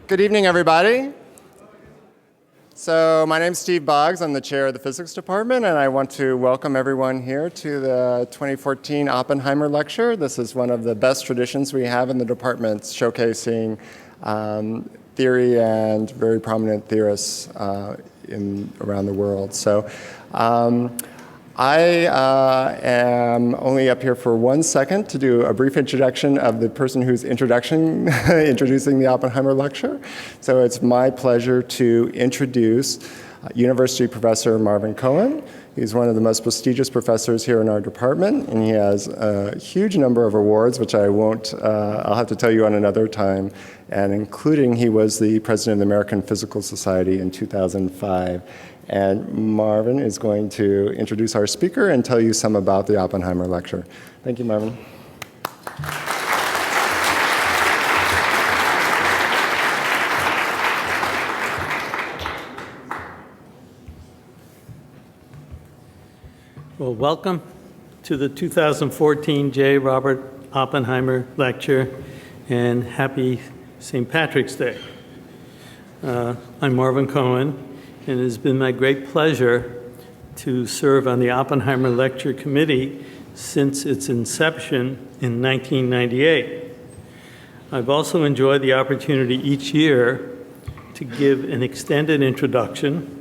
Good evening, everybody. So my name's Steve Boggs. I'm the chair of the physics department, and I want to welcome everyone here to the 2014 Oppenheimer Lecture. This is one of the best traditions we have in the department, showcasing theory and very prominent theorists around the world. So I am only up here for 1 second to do a brief introduction of the person who's introducing the Oppenheimer Lecture. So it's my pleasure to introduce University Professor Marvin Cohen. He's one of the most prestigious professors here in our department, and he has a huge number of awards, which I'll have to tell you on another time, and including he was the president of the American Physical Society in 2005. And Marvin is going to introduce our speaker and tell you some about the Oppenheimer Lecture. Thank you, Marvin. Well, welcome to the 2014 J. Robert Oppenheimer Lecture, and happy St. Patrick's Day. I'm Marvin Cohen, and it has been my great pleasure to serve on the Oppenheimer Lecture Committee since its inception in 1998. I've also enjoyed the opportunity each year to give an extended introduction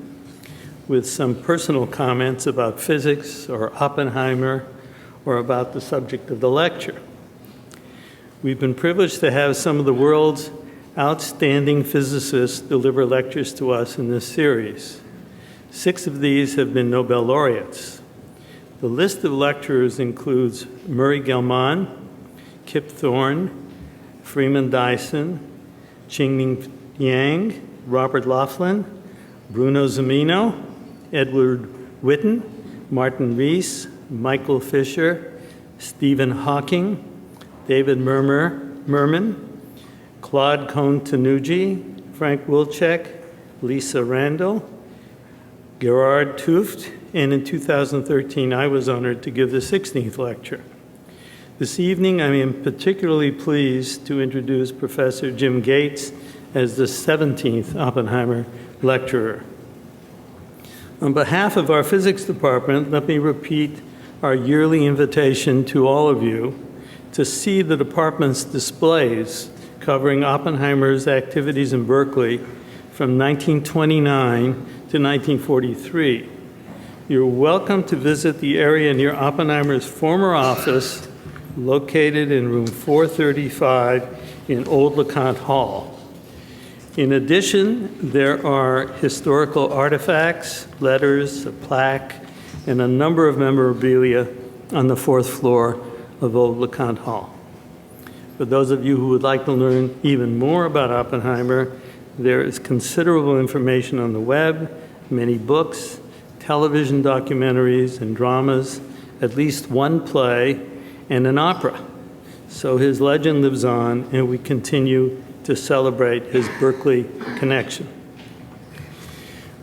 with some personal comments about physics or Oppenheimer or about the subject of the lecture. We've been privileged to have some of the world's outstanding physicists deliver lectures to us in this series. 6 of these have been Nobel laureates. The list of lecturers includes Murray Gell-Mann, Kip Thorne, Freeman Dyson, Qingming Yang, Robert Laughlin, Bruno Zimino, Edward Witten, Martin Rees, Michael Fisher, Stephen Hawking, David Merman, Claude Cohn-Tanuji, Frank Wilczek, Lisa Randall, Gerard Tuft, and in 2013 I was honored to give the 16th lecture. This evening I am particularly pleased to introduce Professor Jim Gates as the 17th Oppenheimer lecturer. On behalf of our physics department, let me repeat our yearly invitation to all of you to see the department's displays covering Oppenheimer's activities in Berkeley from 1929 to 1943. You're welcome to visit the area near Oppenheimer's former office, located in room 435 in Old LeConte Hall. In addition, there are historical artifacts, letters, a plaque, and a number of memorabilia on the 4th floor of Old LeConte Hall. For those of you who would like to learn even more about Oppenheimer, there is considerable information on the web, many books, television documentaries and dramas, at least one play, and an opera. So his legend lives on, and we continue to celebrate his Berkeley connection.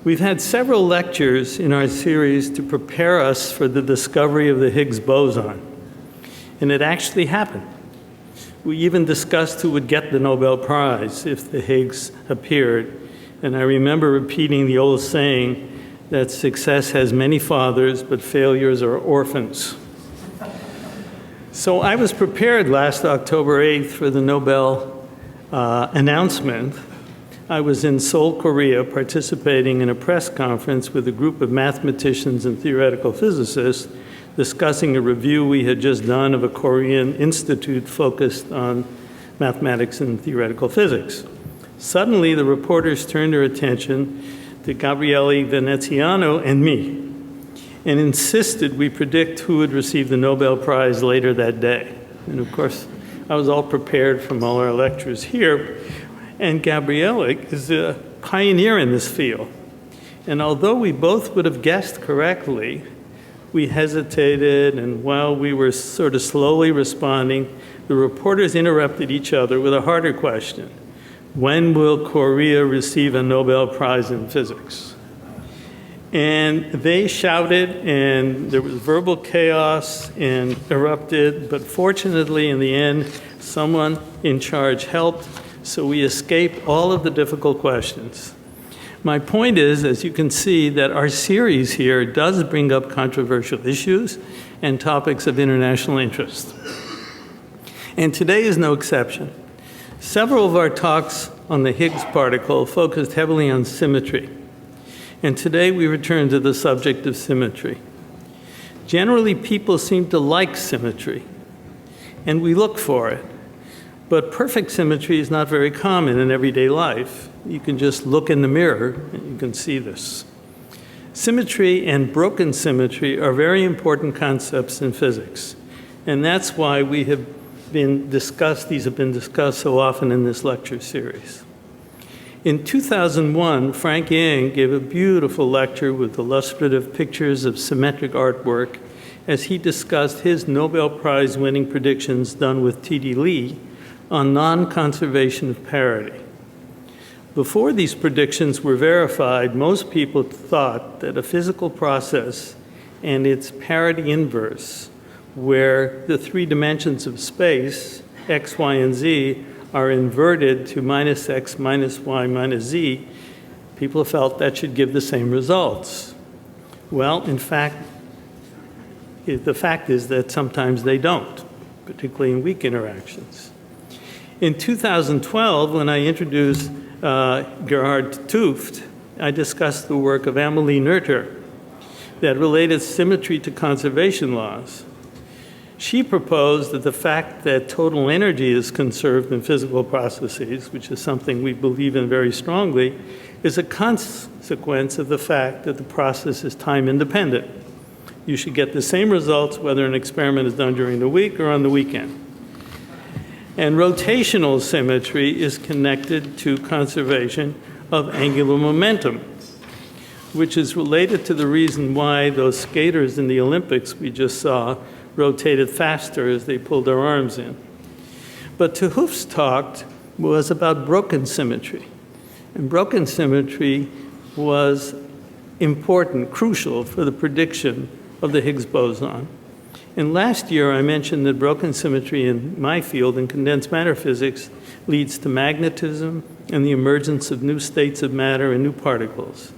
We've had several lectures in our series to prepare us for the discovery of the Higgs boson, and it actually happened. We even discussed who would get the Nobel Prize if the Higgs appeared, and I remember repeating the old saying that success has many fathers, but failures are orphans. So I was prepared last October 8th for the Nobel announcement. I was in Seoul, Korea, participating in a press conference with a group of mathematicians and theoretical physicists discussing a review we had just done of a Korean institute focused on mathematics and theoretical physics. Suddenly, the reporters turned their attention to Gabriele Veneziano and me, and insisted we predict who would receive the Nobel Prize later that day. And of course, I was all prepared from all our lectures here, and Gabriele is a pioneer in this field. And although we both would have guessed correctly, we hesitated, and while we were sort of slowly responding, the reporters interrupted each other with a harder question. When will Korea receive a Nobel Prize in physics? And they shouted, and there was verbal chaos and erupted, but fortunately, in the end, someone in charge helped. so we escape all of the difficult questions. My point is, as you can see, that our series here does bring up controversial issues and topics of international interest. And today is no exception. Several of our talks on the Higgs particle focused heavily on symmetry. And today we return to the subject of symmetry. Generally, people seem to like symmetry, and we look for it. But perfect symmetry is not very common in everyday life. You can just look in the mirror and you can see this. Symmetry and broken symmetry are very important concepts in physics. And that's why these have been discussed so often in this lecture series. In 2001, Frank Yang gave a beautiful lecture with illustrative pictures of symmetric artwork as he discussed his Nobel Prize winning predictions done with T.D. Lee on non-conservation of parity. Before these predictions were verified, most people thought that a physical process and its parity inverse, where the three dimensions of space, x, y, and z, are inverted to minus x, minus y, minus z, people felt that should give the same results. Well, in fact, the fact is that sometimes they don't, particularly in weak interactions. In 2012, when I introduced Gerhard 't Hooft, I discussed the work of Amelie Noether that related symmetry to conservation laws. She proposed that the fact that total energy is conserved in physical processes, which is something we believe in very strongly, is a consequence of the fact that the process is time independent. You should get the same results whether an experiment is done during the week or on the weekend. And rotational symmetry is connected to conservation of angular momentum, which is related to the reason why those skaters in the Olympics we just saw rotated faster as they pulled their arms in. But 't Hooft's talk was about broken symmetry. And broken symmetry was important, crucial for the prediction of the Higgs boson. And last year, I mentioned that broken symmetry in my field, in condensed matter physics, leads to magnetism and the emergence of new states of matter and new particles.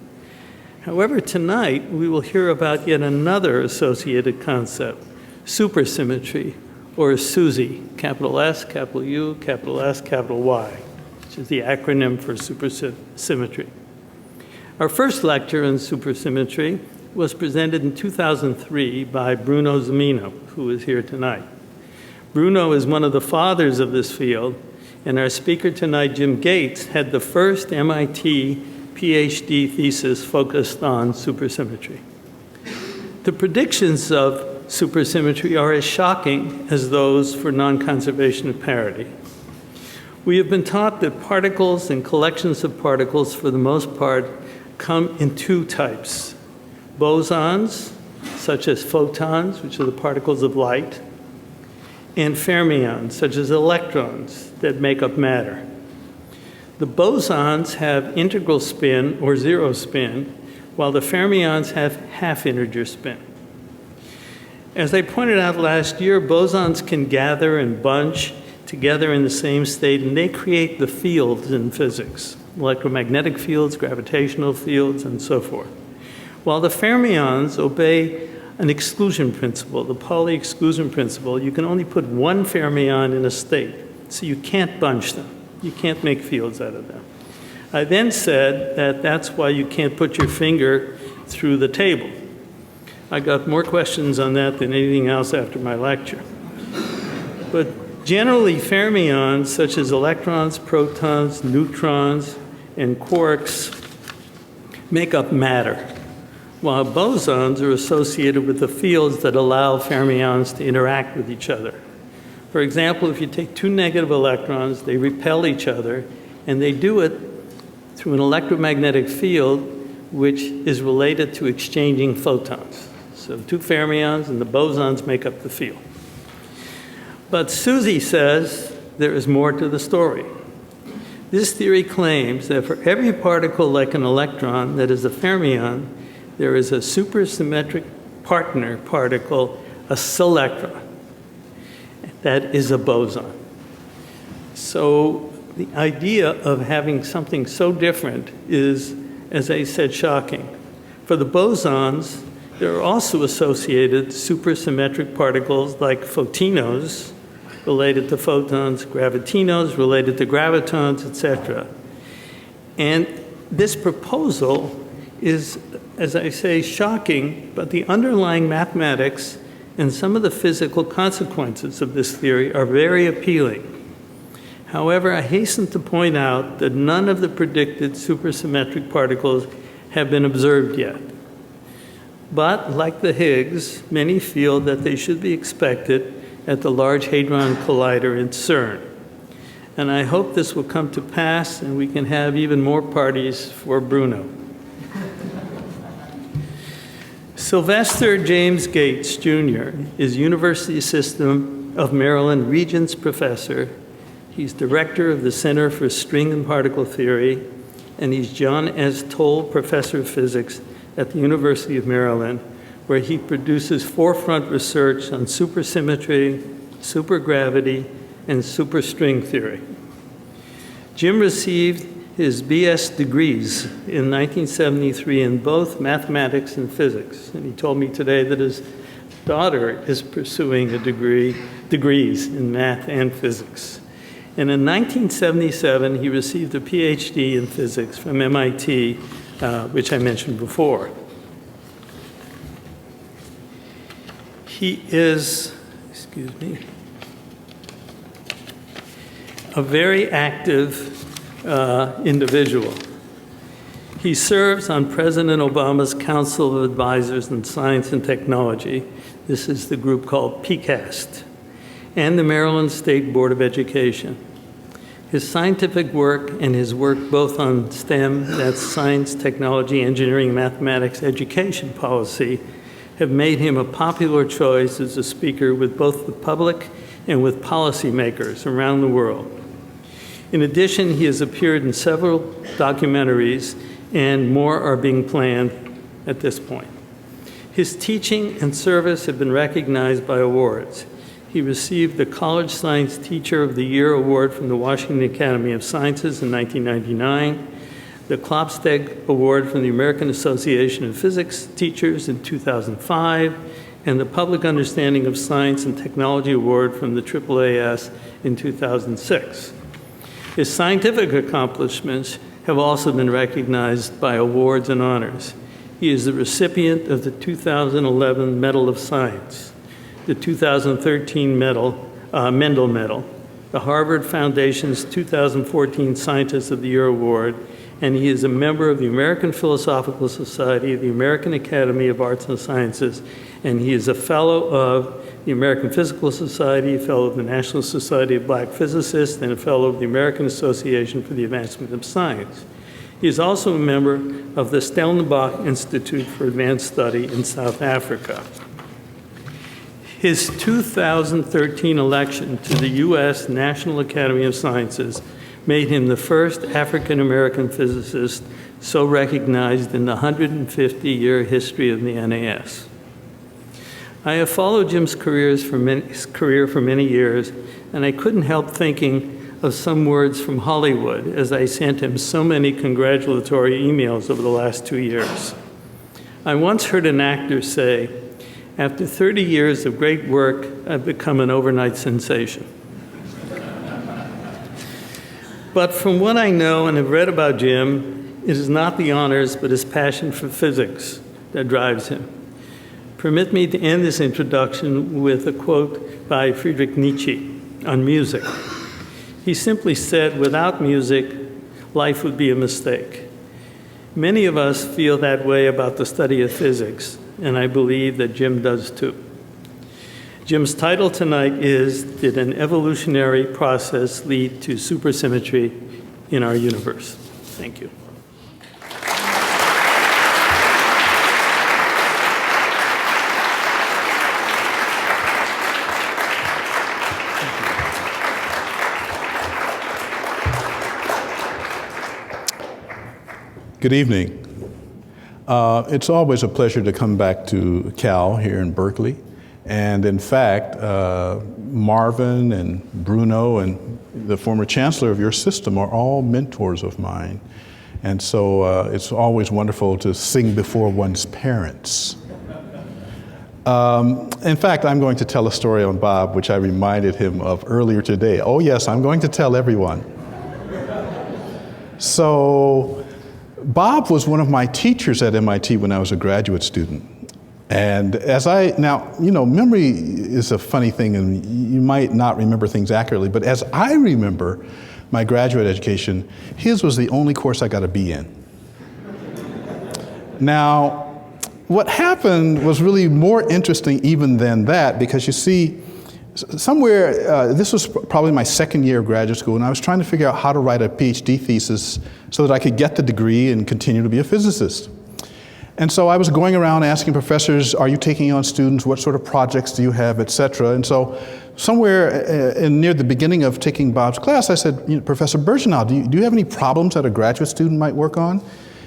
However, tonight, we will hear about yet another associated concept, supersymmetry, or SUSY, capital S, capital U, capital S, capital Y, which is the acronym for supersymmetry. Our first lecture on supersymmetry was presented in 2003 by Bruno Zimino, who is here tonight. Bruno is one of the fathers of this field, and our speaker tonight, Jim Gates, had the first MIT PhD thesis focused on supersymmetry. The predictions of supersymmetry are as shocking as those for non-conservation of parity. We have been taught that particles and collections of particles, for the most part, come in two types. Bosons, such as photons, which are the particles of light, and fermions, such as electrons that make up matter. The bosons have integral spin or zero spin, while the fermions have half-integer spin. As I pointed out last year, bosons can gather and bunch together in the same state, and they create the fields in physics, electromagnetic fields, gravitational fields, and so forth. While the fermions obey an exclusion principle, the Pauli exclusion principle, you can only put one fermion in a state, so you can't bunch them. You can't make fields out of them. I then said that that's why you can't put your finger through the table. I got more questions on that than anything else after my lecture. But generally, fermions, such as electrons, protons, neutrons, and quarks, make up matter, while bosons are associated with the fields that allow fermions to interact with each other. For example, if you take two negative electrons, they repel each other, and they do it through an electromagnetic field which is related to exchanging photons. So two fermions and the bosons make up the field. But SUSY says there is more to the story. This theory claims that for every particle like an electron that is a fermion, there is a supersymmetric partner particle, a selectron. That is a boson. So The idea of having something so different is, as I said, shocking. For the bosons, there are also associated supersymmetric particles like photinos, related to photons, gravitinos, related to gravitons, etc. And this proposal is, as I say, shocking, but the underlying mathematics and some of the physical consequences of this theory are very appealing. However, I hasten to point out that none of the predicted supersymmetric particles have been observed yet. But, like the Higgs, many feel that they should be expected at the Large Hadron Collider in CERN. And I hope this will come to pass and we can have even more parties for Bruno. Sylvester James Gates, Jr. is University System of Maryland Regents Professor. He's Director of the Center for String and Particle Theory, and he's John S. Toll Professor of Physics at the University of Maryland, where he produces forefront research on supersymmetry, supergravity, and superstring theory. Jim received his BS degrees in 1973 in both mathematics and physics, and he told me today that his daughter is pursuing a degrees in math and physics. And in 1977, he received a PhD in physics from MIT, which I mentioned before. He is, a very active individual. He serves on President Obama's Council of Advisors in Science and Technology. This is the group called PCAST, and the Maryland State Board of Education. His scientific work and his work both on STEM, that's science, technology, engineering, mathematics, education policy, have made him a popular choice as a speaker with both the public and with policymakers around the world. In addition, he has appeared in several documentaries, and more are being planned at this point. His teaching and service have been recognized by awards. He received the College Science Teacher of the Year Award from the Washington Academy of Sciences in 1999, the Klopsteg Award from the American Association of Physics Teachers in 2005, and the Public Understanding of Science and Technology Award from the AAAS in 2006. His scientific accomplishments have also been recognized by awards and honors. He is the recipient of the 2011 Medal of Science, the 2013 Mendel Medal, the Harvard Foundation's 2014 Scientist of the Year Award, and he is a member of the American Philosophical Society, the American Academy of Arts and Sciences, and he is a fellow of the American Physical Society, a fellow of the National Society of Black Physicists, and a fellow of the American Association for the Advancement of Science. He is also a member of the Stellenbosch Institute for Advanced Study in South Africa. His 2013 election to the U.S. National Academy of Sciences made him the first African-American physicist so recognized in the 150-year history of the NAS. I have followed Jim's career for many years, and I couldn't help thinking of some words from Hollywood as I sent him so many congratulatory emails over the last 2 years. I once heard an actor say, "After 30 years of great work, I've become an overnight sensation." But from what I know and have read about Jim, it is not the honors, but his passion for physics that drives him. Permit me to end this introduction with a quote by Friedrich Nietzsche on music. He simply said, "Without music, life would be a mistake." Many of us feel that way about the study of physics, and I believe that Jim does too. Jim's title tonight is, "Did an Evolutionary Process Lead to Supersymmetry in Our Universe?" Thank you. Good evening. It's always a pleasure to come back to Cal here in Berkeley And in fact, Marvin and Bruno and the former chancellor of your system are all mentors of mine. And so it's always wonderful to sing before one's parents. In fact, I'm going to tell a story on Bob, which I reminded him of earlier today. Oh yes, I'm going to tell everyone. So Bob was one of my teachers at MIT when I was a graduate student. And memory is a funny thing, and you might not remember things accurately, but as I remember my graduate education, his was the only course I got a B in. Now, what happened was really more interesting even than that, because you see, this was probably my second year of graduate school, and I was trying to figure out how to write a PhD thesis so that I could get the degree and continue to be a physicist. And so I was going around asking professors, are you taking on students? What sort of projects do you have, et cetera? And so somewhere near the beginning of taking Bob's class, I said, Professor Bergenau, do you have any problems that a graduate student might work on?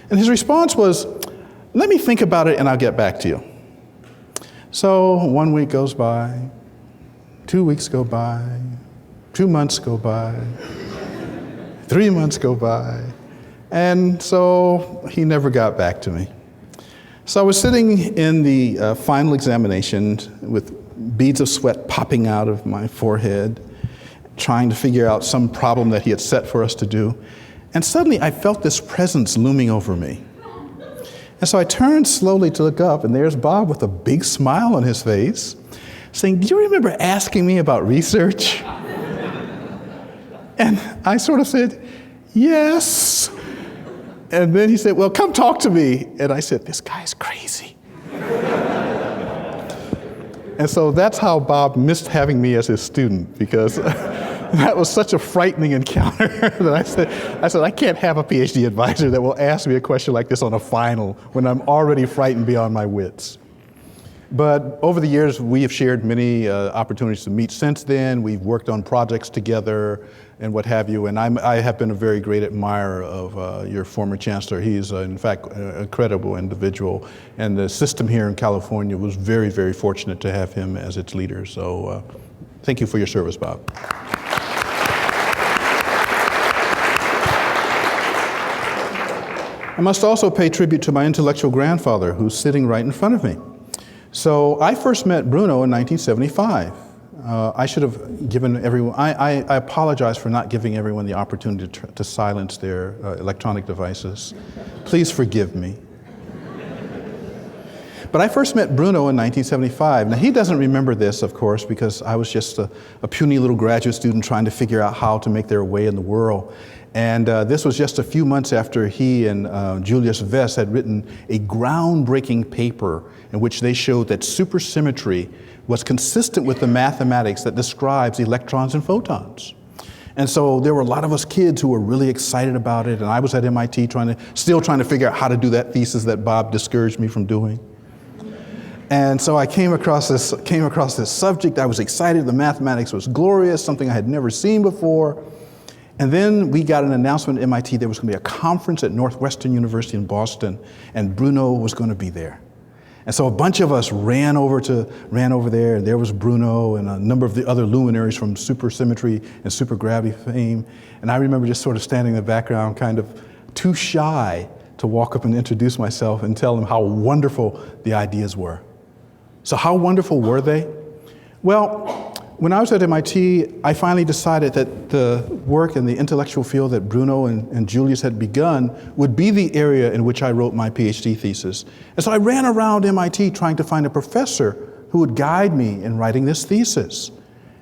And his response was, let me think about it and I'll get back to you. So 1 week goes by, 2 weeks go by, 2 months go by, 3 months go by, and so he never got back to me. So I was sitting in the final examination with beads of sweat popping out of my forehead, trying to figure out some problem that he had set for us to do. And suddenly I felt this presence looming over me. And so I turned slowly to look up, and there's Bob with a big smile on his face, saying, do you remember asking me about research? And I sort of said, yes. And then he said, well, come talk to me. And I said, this guy's crazy. And so that's how Bob missed having me as his student, because that was such a frightening encounter that I said, I can't have a PhD advisor that will ask me a question like this on a final when I'm already frightened beyond my wits. But over the years, we have shared many opportunities to meet since then. We've worked on projects together and what have you. And I have been a very great admirer of your former chancellor. He's, in fact, a credible individual. And the system here in California was very, very fortunate to have him as its leader. So thank you for your service, Bob. I must also pay tribute to my intellectual grandfather, who's sitting right in front of me. So I first met Bruno in 1975. I should have given everyone, I apologize for not giving everyone the opportunity to silence their electronic devices. Please forgive me. But I first met Bruno in 1975. Now he doesn't remember this, of course, because I was just a puny little graduate student trying to figure out how to make their way in the world. And this was just a few months after he and Julius Vest had written a groundbreaking paper in which they showed that supersymmetry was consistent with the mathematics that describes electrons and photons. And so there were a lot of us kids who were really excited about it, and I was at MIT still trying to figure out how to do that thesis that Bob discouraged me from doing. And so I came across this subject. I was excited. The mathematics was glorious, something I had never seen before. And then we got an announcement at MIT there was going to be a conference at Northwestern University in Boston, and Bruno was going to be there. And so a bunch of us ran over there, and there was Bruno and a number of the other luminaries from supersymmetry and supergravity fame. And I remember just sort of standing in the background, kind of too shy to walk up and introduce myself and tell them how wonderful the ideas were. So how wonderful were they? Well, when I was at MIT, I finally decided that the work in the intellectual field that Bruno and Julius had begun would be the area in which I wrote my PhD thesis. And so I ran around MIT trying to find a professor who would guide me in writing this thesis.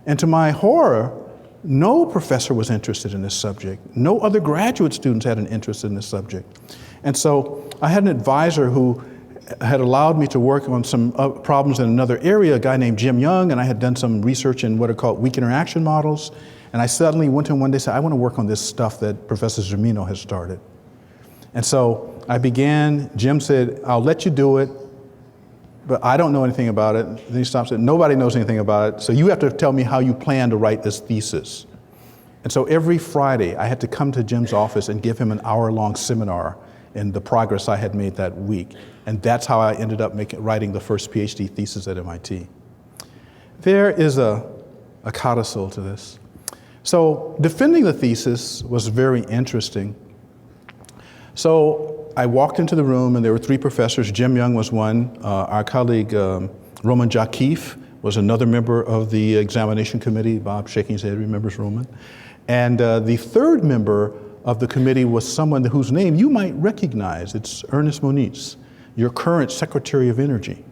And to my horror, no professor was interested in this subject. No other graduate students had an interest in this subject. And so I had an advisor who had allowed me to work on some problems in another area, a guy named Jim Young, and I had done some research in what are called weak interaction models. And I suddenly went to him one day and said, I want to work on this stuff that Professor Zermino has started. And so I began. Jim said, I'll let you do it, but I don't know anything about it. Then he stopped and said, nobody knows anything about it, so you have to tell me how you plan to write this thesis. And so every Friday, I had to come to Jim's office and give him an hour-long seminar in the progress I had made that week. And that's how I ended up writing the first PhD thesis at MIT. There is a codicil to this. So defending the thesis was very interesting. So I walked into the room and there were three professors. Jim Young was one. Our colleague Roman Jakif was another member of the examination committee. Bob shaking his head remembers Roman. And the third member of the committee was someone whose name you might recognize. It's Ernest Moniz, your current Secretary of Energy.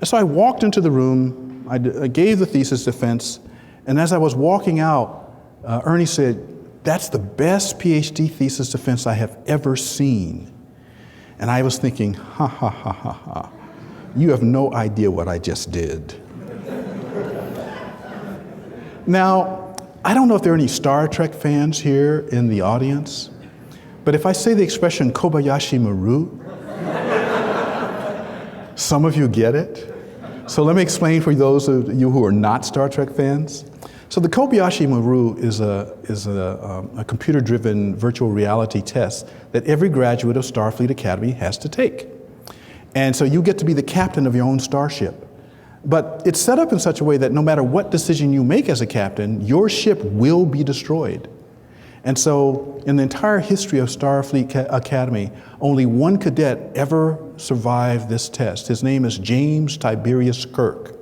And so I walked into the room, I gave the thesis defense, and as I was walking out, Ernie said, "That's the best PhD thesis defense I have ever seen." And I was thinking, ha, ha, ha, ha, ha. You have no idea what I just did. Now, I don't know if there are any Star Trek fans here in the audience, but if I say the expression Kobayashi Maru, some of you get it. So let me explain for those of you who are not Star Trek fans. So the Kobayashi Maru is a computer-driven virtual reality test that every graduate of Starfleet Academy has to take. And so you get to be the captain of your own starship. But it's set up in such a way that no matter what decision you make as a captain, your ship will be destroyed. And so in the entire history of Starfleet Academy, only one cadet ever survived this test. His name is James Tiberius Kirk.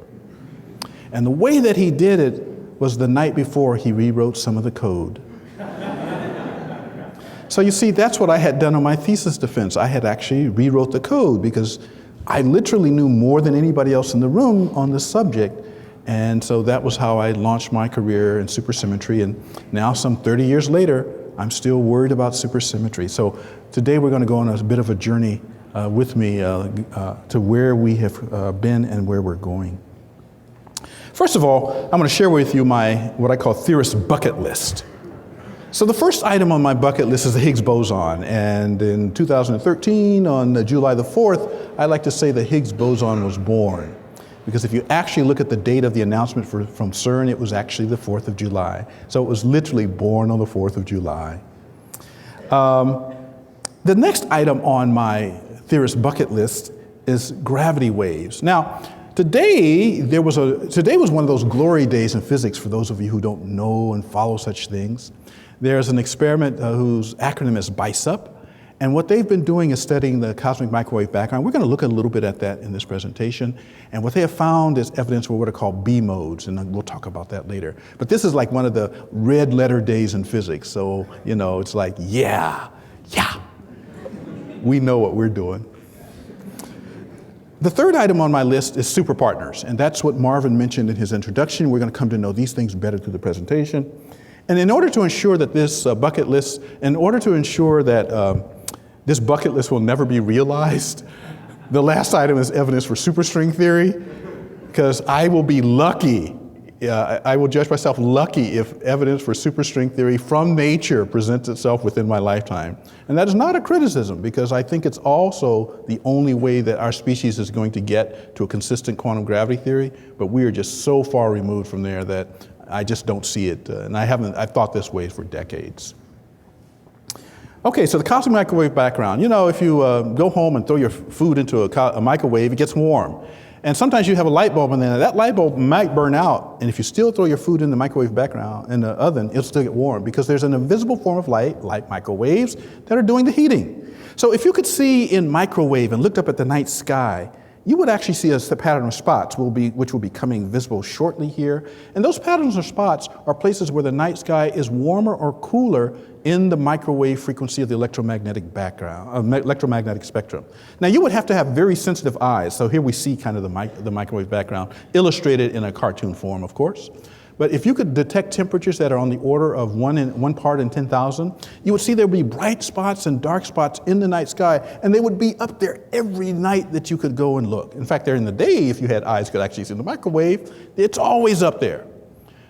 And the way that he did it was the night before he rewrote some of the code. So you see, that's what I had done on my thesis defense. I had actually rewrote the code because I literally knew more than anybody else in the room on this subject. And so that was how I launched my career in supersymmetry. And now, some 30 years later, I'm still worried about supersymmetry. So today we're going to go on a bit of a journey with me to where we have been and where we're going. First of all, I'm going to share with you what I call theorist bucket list. So the first item on my bucket list is the Higgs boson, and in 2013, on July the 4th, I like to say the Higgs boson was born, because if you actually look at the date of the announcement from CERN, it was actually the 4th of July. So it was literally born on the 4th of July. The next item on my theorist bucket list is gravity waves. Now, today was one of those glory days in physics for those of you who don't know and follow such things. There's an experiment whose acronym is BICEP, and what they've been doing is studying the cosmic microwave background. We're going to look a little bit at that in this presentation, and what they have found is evidence for what are called B modes, and we'll talk about that later. But this is like one of the red letter days in physics, so it's like, yeah, we know what we're doing. The third item on my list is superpartners, and that's what Marvin mentioned in his introduction. We're going to come to know these things better through the presentation. And in order to ensure that this bucket list will never be realized, the last item is evidence for superstring theory, because I will be lucky, I will judge myself lucky if evidence for superstring theory from nature presents itself within my lifetime. And that is not a criticism, because I think it's also the only way that our species is going to get to a consistent quantum gravity theory, but we are just so far removed from there that I just don't see it, and I've thought this way for decades. Okay, so the cosmic microwave background. If you go home and throw your food into a microwave, it gets warm. And sometimes you have a light bulb in there. That light bulb might burn out, and if you still throw your food in the microwave background, in the oven, it'll still get warm, because there's an invisible form of light, like microwaves, that are doing the heating. So if you could see in microwave and looked up at the night sky, you would actually see a pattern of spots which will be coming visible shortly here. And those patterns of spots are places where the night sky is warmer or cooler in the microwave frequency of the electromagnetic background, electromagnetic spectrum. Now, you would have to have very sensitive eyes. So here we see kind of the microwave background illustrated in a cartoon form, of course. But if you could detect temperatures that are on the order of 1 part in 10,000, you would see there would be bright spots and dark spots in the night sky, and they would be up there every night that you could go and look. In fact, during the day, if you had eyes could actually see the microwave, it's always up there.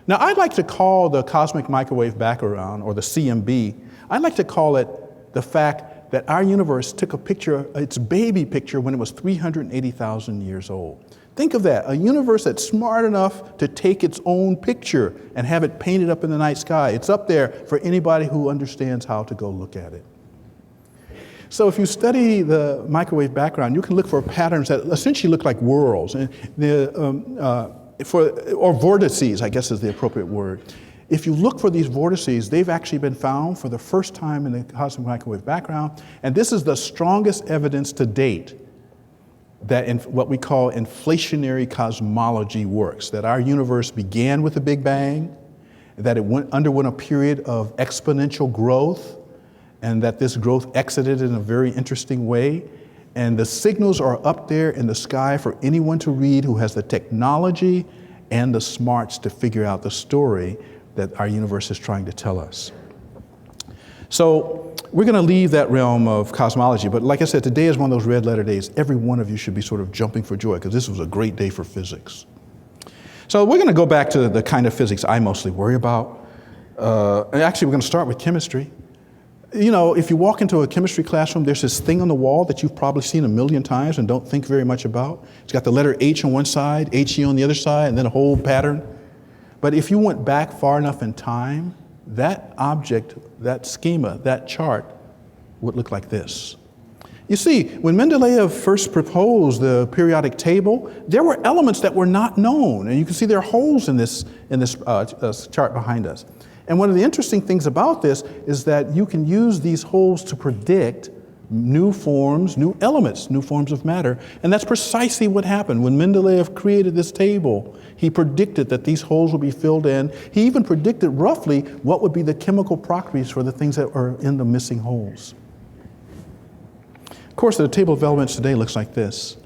Now, I'd like to call the cosmic microwave background, or the CMB, I'd like to call it the fact that our universe took a picture, its baby picture, when it was 380,000 years old. Think of that, a universe that's smart enough to take its own picture and have it painted up in the night sky. It's up there for anybody who understands how to go look at it. So if you study the microwave background, you can look for patterns that essentially look like whorls. And or vortices, I guess is the appropriate word. If you look for these vortices, they've actually been found for the first time in the cosmic microwave background, and this is the strongest evidence to date that in what we call inflationary cosmology works, that our universe began with the Big Bang, that it underwent a period of exponential growth, and that this growth exited in a very interesting way. And the signals are up there in the sky for anyone to read who has the technology and the smarts to figure out the story that our universe is trying to tell us. So we're going to leave that realm of cosmology, but like I said, today is one of those red letter days. Every one of you should be sort of jumping for joy because this was a great day for physics. So we're going to go back to the kind of physics I mostly worry about. And actually, we're going to start with chemistry. You know, if you walk into a chemistry classroom, there's this thing on the wall that you've probably seen a million times and don't think very much about. It's got the letter H on one side, HE on the other side, and then a whole pattern. But if you went back far enough in time, that object, that schema, that chart would look like this. You see, when Mendeleev first proposed the periodic table, there were elements that were not known, and you can see there are holes in this chart behind us. And one of the interesting things about this is that you can use these holes to predict new forms, new elements, new forms of matter. And that's precisely what happened. When Mendeleev created this table, he predicted that these holes would be filled in. He even predicted roughly what would be the chemical properties for the things that are in the missing holes. Of course, the table of elements today looks like this.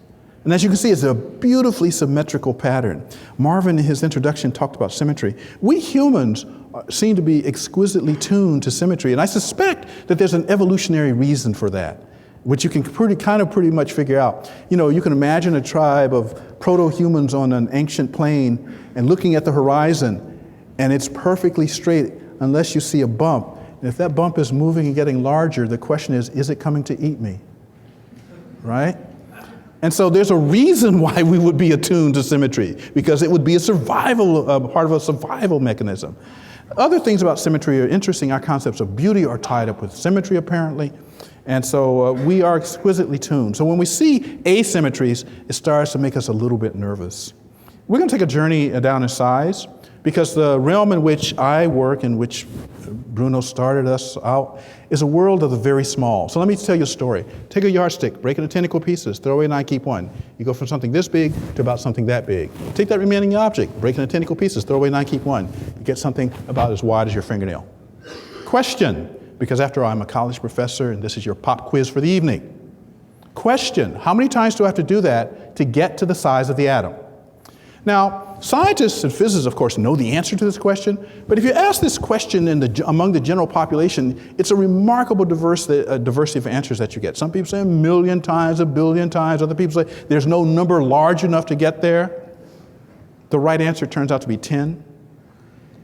And as you can see, it's a beautifully symmetrical pattern. Marvin, in his introduction, talked about symmetry. We humans seem to be exquisitely tuned to symmetry, and I suspect that there's an evolutionary reason for that, which you can pretty much figure out. You know, you can imagine a tribe of proto-humans on an ancient plain and looking at the horizon, and it's perfectly straight unless you see a bump. And if that bump is moving and getting larger, the question is it coming to eat me? Right? And so there's a reason why we would be attuned to symmetry, because it would be a survival, part of a survival mechanism. Other things about symmetry are interesting. Our concepts of beauty are tied up with symmetry, apparently. And so we are exquisitely tuned. So when we see asymmetries, it starts to make us a little bit nervous. We're going to take a journey down in size, because the realm in which I work, in which Bruno started us out, is a world of the very small. So let me tell you a story. Take a yardstick, break it into 10 equal pieces, throw away 9, keep 1. You go from something this big to about something that big. Take that remaining object, break it into 10 equal pieces, throw away 9, keep 1. You get something about as wide as your fingernail. Question, because after all, I'm a college professor and this is your pop quiz for the evening. Question, how many times do I have to do that to get to the size of the atom? Now, scientists and physicists, of course, know the answer to this question, but if you ask this question among the general population, it's a remarkable diversity of answers that you get. Some people say 1 million times, 1 billion times. Other people say there's no number large enough to get there. The right answer turns out to be 10.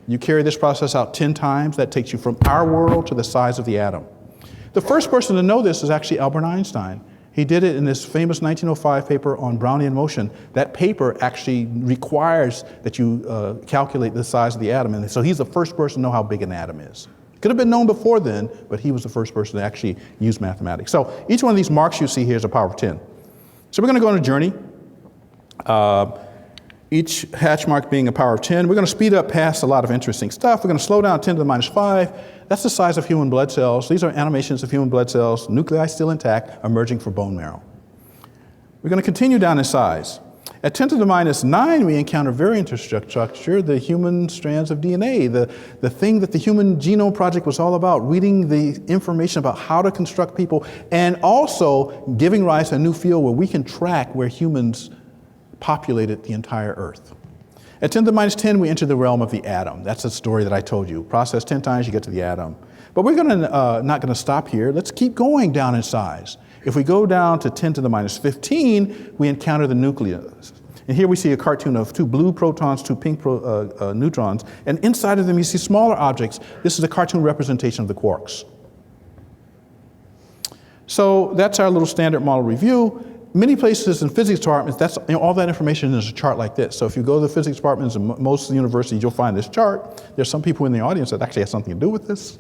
You carry this process out 10 times, that takes you from our world to the size of the atom. The first person to know this is actually Albert Einstein. He did it in this famous 1905 paper on Brownian motion. That paper actually requires that you calculate the size of the atom. And so he's the first person to know how big an atom is. Could have been known before then, but he was the first person to actually use mathematics. So each one of these marks you see here is a power of 10. So we're going to go on a journey. Each hatch mark being a power of 10. We're going to speed up past a lot of interesting stuff. We're going to slow down 10 to the minus 5. That's the size of human blood cells. These are animations of human blood cells, nuclei still intact, emerging from bone marrow. We're going to continue down in size. At 10 to the minus 9, we encounter very interesting structure, the human strands of DNA, the thing that the Human Genome Project was all about, reading the information about how to construct people, and also giving rise to a new field where we can track where humans populated the entire Earth. At 10 to the minus 10, we enter the realm of the atom. That's the story that I told you. Process 10 times, you get to the atom. But we're not going to stop here. Let's keep going down in size. If we go down to 10 to the minus 15, we encounter the nucleus. And here we see a cartoon of 2 blue protons, 2 pink neutrons, and inside of them you see smaller objects. This is a cartoon representation of the quarks. So that's our little standard model review. Many places in physics departments, all that information is a chart like this. So if you go to the physics departments in most universities, you'll find this chart. There's some people in the audience that actually have something to do with this.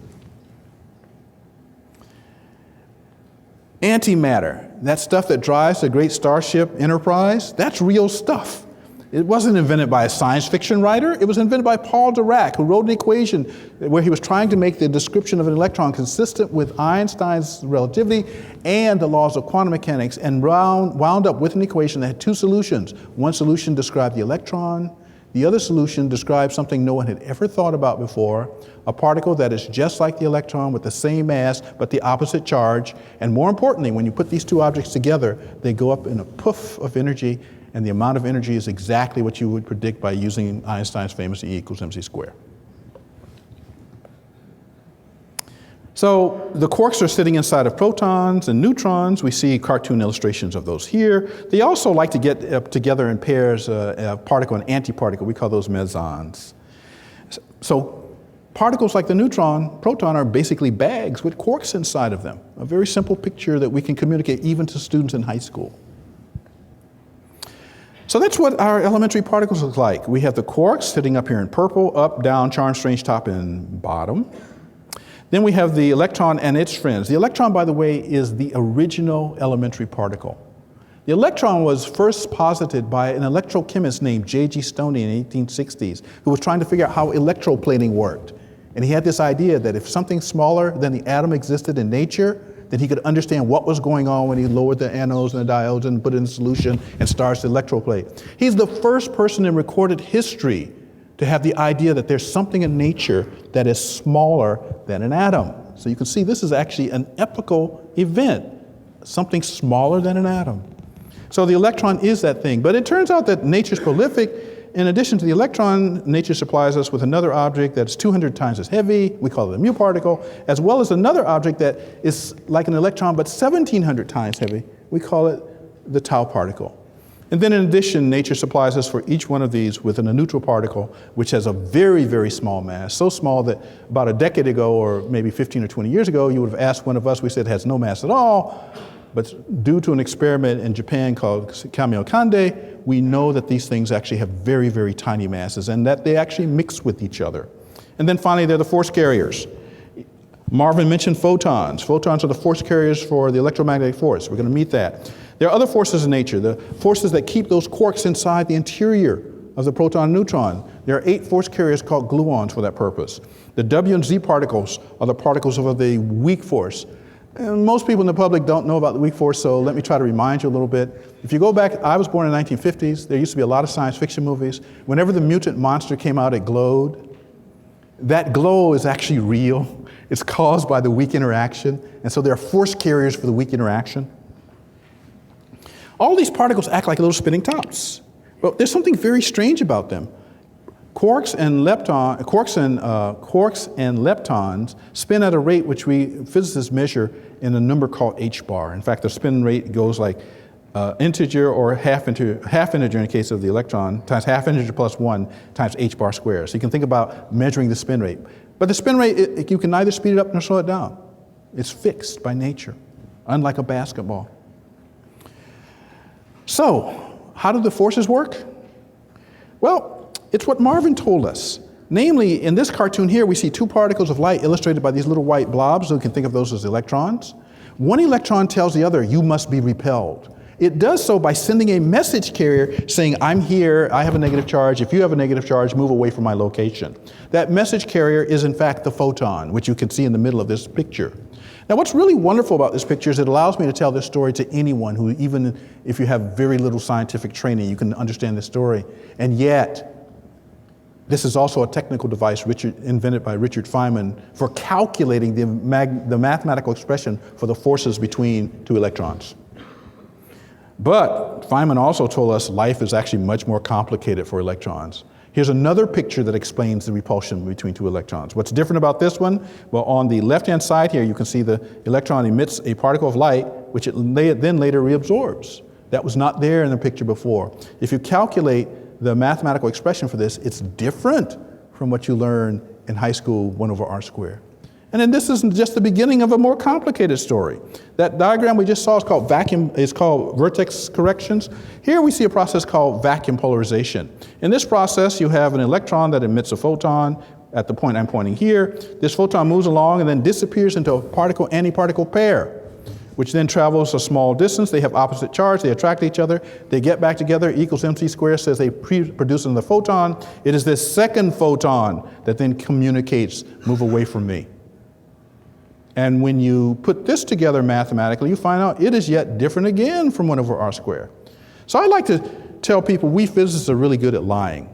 Antimatter, that stuff that drives the great starship Enterprise, that's real stuff. It wasn't invented by a science fiction writer. It was invented by Paul Dirac, who wrote an equation where he was trying to make the description of an electron consistent with Einstein's relativity and the laws of quantum mechanics, and wound up with an equation that had two solutions. One solution described the electron. The other solution described something no one had ever thought about before, a particle that is just like the electron with the same mass but the opposite charge. And more importantly, when you put these two objects together, they go up in a poof of energy, and the amount of energy is exactly what you would predict by using Einstein's famous E equals mc squared. So the quarks are sitting inside of protons and neutrons. We see cartoon illustrations of those here. They also like to get together in pairs, a particle and antiparticle. We call those mesons. So particles like the neutron, proton are basically bags with quarks inside of them. A very simple picture that we can communicate even to students in high school. So that's what our elementary particles look like. We have the quarks sitting up here in purple, up, down, charm, strange, top, and bottom. Then we have the electron and its friends. The electron, by the way, is the original elementary particle. The electron was first posited by an electrochemist named J.G. Stoney in the 1860s, who was trying to figure out how electroplating worked. And he had this idea that if something smaller than the atom existed in nature, then he could understand what was going on when he lowered the anodes and the diodes and put it in solution and starts to electroplate. He's the first person in recorded history to have the idea that there's something in nature that is smaller than an atom. So you can see this is actually an epochal event, something smaller than an atom. So the electron is that thing. But it turns out that nature's prolific. In addition to the electron, nature supplies us with another object that's 200 times as heavy. We call it a mu particle, as well as another object that is like an electron but 1,700 times heavy. We call it the tau particle. And then in addition, nature supplies us for each one of these with a neutral particle, which has a very, very small mass, so small that about a decade ago, or maybe 15 or 20 years ago, you would have asked one of us, we said it has no mass at all. But due to an experiment in Japan called Kamiokande, we know that these things actually have very, very tiny masses and that they actually mix with each other. And then finally, they're the force carriers. Marvin mentioned photons. Photons are the force carriers for the electromagnetic force. We're going to meet that. There are other forces in nature, the forces that keep those quarks inside the interior of the proton and neutron. There are 8 force carriers called gluons for that purpose. The W and Z particles are the particles of the weak force. And most people in the public don't know about the weak force, so let me try to remind you a little bit. If you go back, I was born in the 1950s. There used to be a lot of science fiction movies. Whenever the mutant monster came out, it glowed. That glow is actually real. It's caused by the weak interaction. And so there are force carriers for the weak interaction. All these particles act like little spinning tops, but there's something very strange about them. Quarks and leptons spin at a rate which we physicists measure in a number called h bar. In fact, the spin rate goes like integer or half integer in the case of the electron times half integer plus 1 times h bar squared. So you can think about measuring the spin rate. But the spin rate, you can neither speed it up nor slow it down. It's fixed by nature, unlike a basketball. So, how do the forces work? Well, it's what Marvin told us. Namely, in this cartoon here, we see 2 particles of light illustrated by these little white blobs, so we can think of those as electrons. One electron tells the other, you must be repelled. It does so by sending a message carrier saying, I'm here, I have a negative charge, if you have a negative charge, move away from my location. That message carrier is in fact the photon, which you can see in the middle of this picture. Now what's really wonderful about this picture is it allows me to tell this story to anyone who, even if you have very little scientific training, you can understand this story. And yet, this is also a technical device invented by Richard Feynman for calculating the mathematical expression for the forces between 2 electrons. But Feynman also told us life is actually much more complicated for electrons. Here's another picture that explains the repulsion between 2 electrons. What's different about this one? Well, on the left-hand side here, you can see the electron emits a particle of light, which it then later reabsorbs. That was not there in the picture before. If you calculate the mathematical expression for this, it's different from what you learn in high school, 1 over r squared. And then this is just the beginning of a more complicated story. That diagram we just saw is called vertex corrections. Here we see a process called vacuum polarization. In this process, you have an electron that emits a photon at the point I'm pointing here. This photon moves along and then disappears into a particle-antiparticle pair. which then travels a small distance. They have opposite charge. They attract each other. They get back together. E equals mc squared says they produce another photon. It is this second photon that then communicates, move away from me. And when you put this together mathematically, you find out it is yet different again from 1 over r squared. So I like to tell people we physicists are really good at lying.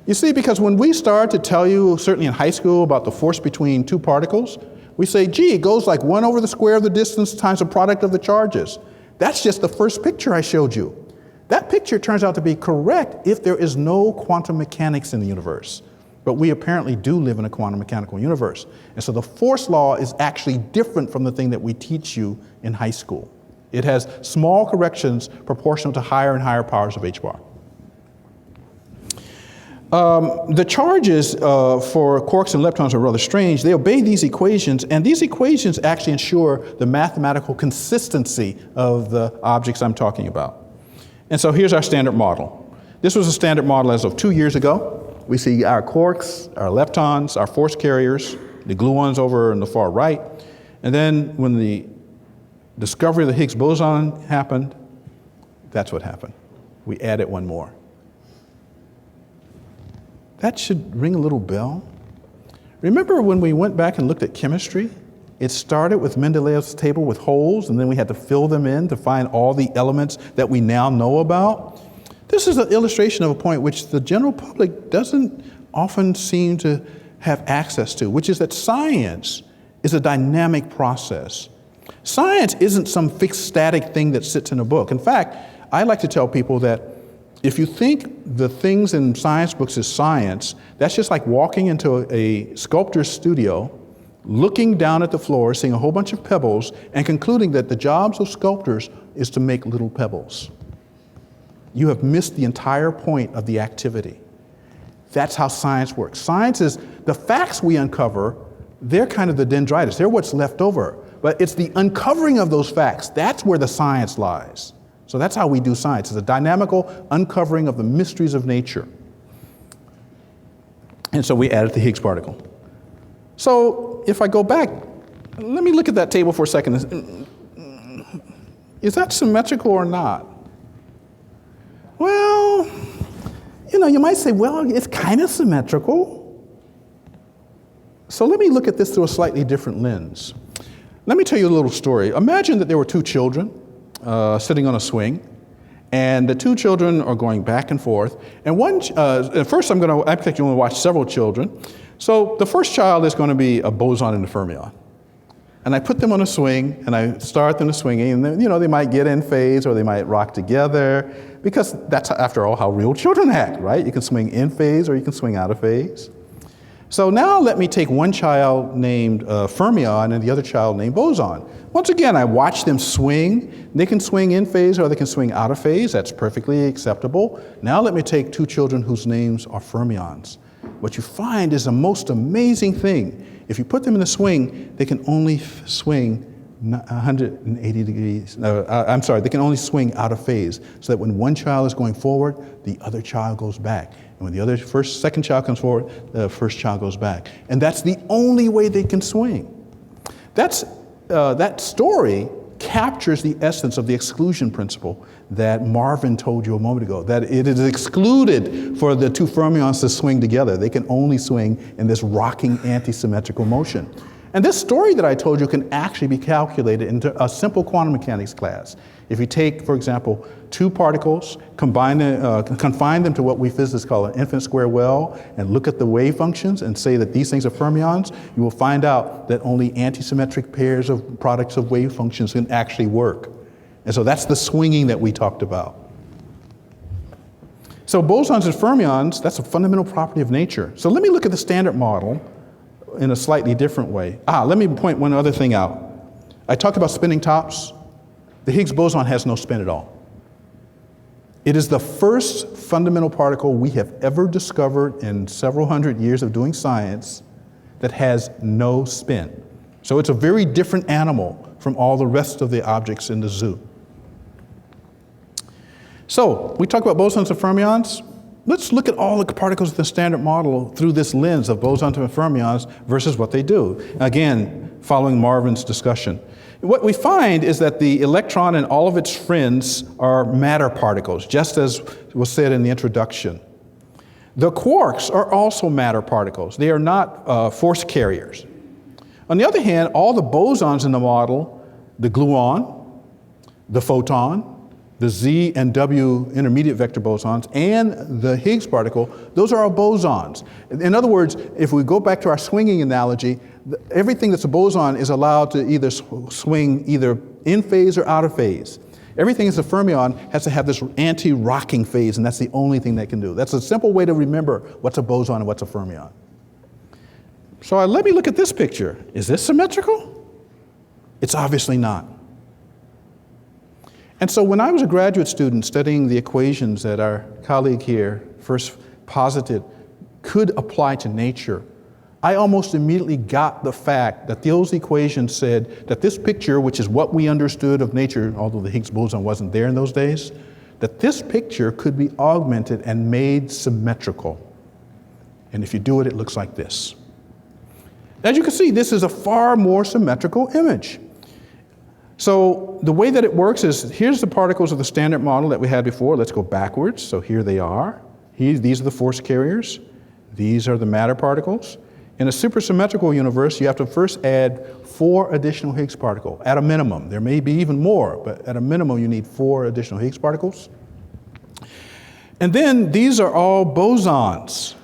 You see, because when we start to tell you, certainly in high school, about the force between two particles, we say, gee, it goes like 1 over the square of the distance times the product of the charges. That's just the first picture I showed you. That picture turns out to be correct if there is no quantum mechanics in the universe. But we apparently do live in a quantum mechanical universe. And so the force law is actually different from the thing that we teach you in high school. It has small corrections proportional to higher and higher powers of h bar. The charges for quarks and leptons are rather strange. They obey these equations, and these equations actually ensure the mathematical consistency of the objects I'm talking about. And so here's our standard model. This was a standard model as of 2 years ago. We see our quarks, our leptons, our force carriers, the gluons over in the far right. And then when the discovery of the Higgs boson happened, that's what happened. We added one more. That should ring a little bell. Remember when we went back and looked at chemistry? It started with Mendeleev's table with holes, and then we had to fill them in to find all the elements that we now know about. This is an illustration of a point which the general public doesn't often seem to have access to, which is that science is a dynamic process. Science isn't some fixed static thing that sits in a book. In fact, I like to tell people that if you think the things in science books is science, that's just like walking into a sculptor's studio, looking down at the floor, seeing a whole bunch of pebbles, and concluding that the jobs of sculptors is to make little pebbles. You have missed the entire point of the activity. That's how science works. Science is the facts we uncover, they're kind of the dendritis, they're what's left over. But it's the uncovering of those facts, that's where the science lies. So that's how we do science. It's a dynamical uncovering of the mysteries of nature. And so we added the Higgs particle. So if I go back, let me look at that table for a second. Is that symmetrical or not? Well, you might say, well, it's kind of symmetrical. So let me look at this through a slightly different lens. Let me tell you a little story. Imagine that there were two children sitting on a swing, and the two children are going back and forth. And first I'm actually going to watch several children. So the first child is going to be a boson and a fermion. And I put them on a swing, and I start them swinging, and then, they might get in phase or they might rock together, because that's, after all, how real children act, right? You can swing in phase or you can swing out of phase. So now let me take one child named fermion and the other child named boson. Once again, I watch them swing. They can swing in phase or they can swing out of phase. That's perfectly acceptable. Now let me take two children whose names are fermions. What you find is the most amazing thing. If you put them in a swing, they can only swing 180 degrees. They can only swing out of phase, so that when one child is going forward, the other child goes back. And when the second child comes forward, the first child goes back. And that's the only way they can swing. That story captures the essence of the exclusion principle that Marvin told you a moment ago, that it is excluded for the two fermions to swing together. They can only swing in this rocking anti-symmetrical motion. And this story that I told you can actually be calculated into a simple quantum mechanics class. If you take, for example, two particles, confine them to what we physicists call an infinite square well, and look at the wave functions and say that these things are fermions, you will find out that only antisymmetric pairs of products of wave functions can actually work. And so that's the swinging that we talked about. So bosons and fermions, that's a fundamental property of nature. So let me look at the standard model in a slightly different way. Let me point one other thing out. I talked about spinning tops. The Higgs boson has no spin at all. It is the first fundamental particle we have ever discovered in several hundred years of doing science that has no spin. So it's a very different animal from all the rest of the objects in the zoo. So we talked about bosons and fermions. Let's look at all the particles of the standard model through this lens of bosons and fermions versus what they do. Again, following Marvin's discussion. What we find is that the electron and all of its friends are matter particles, just as was said in the introduction. The quarks are also matter particles. They are not force carriers. On the other hand, all the bosons in the model, the gluon, the photon, the Z and W intermediate vector bosons, and the Higgs particle, those are all bosons. In other words, if we go back to our swinging analogy, everything that's a boson is allowed to either swing either in phase or out of phase. Everything that's a fermion has to have this anti-rocking phase, and that's the only thing they can do. That's a simple way to remember what's a boson and what's a fermion. So let me look at this picture. Is this symmetrical? It's obviously not. And so when I was a graduate student studying the equations that our colleague here first posited could apply to nature, I almost immediately got the fact that those equations said that this picture, which is what we understood of nature, although the Higgs boson wasn't there in those days, that this picture could be augmented and made symmetrical. And if you do it, it looks like this. As you can see, this is a far more symmetrical image. So the way that it works is, here's the particles of the standard model that we had before. Let's go backwards. So here they are. These are the force carriers. These are the matter particles. In a supersymmetrical universe, you have to first add 4 additional Higgs particles, at a minimum. There may be even more, but at a minimum, you need 4 additional Higgs particles. And then these are all bosons.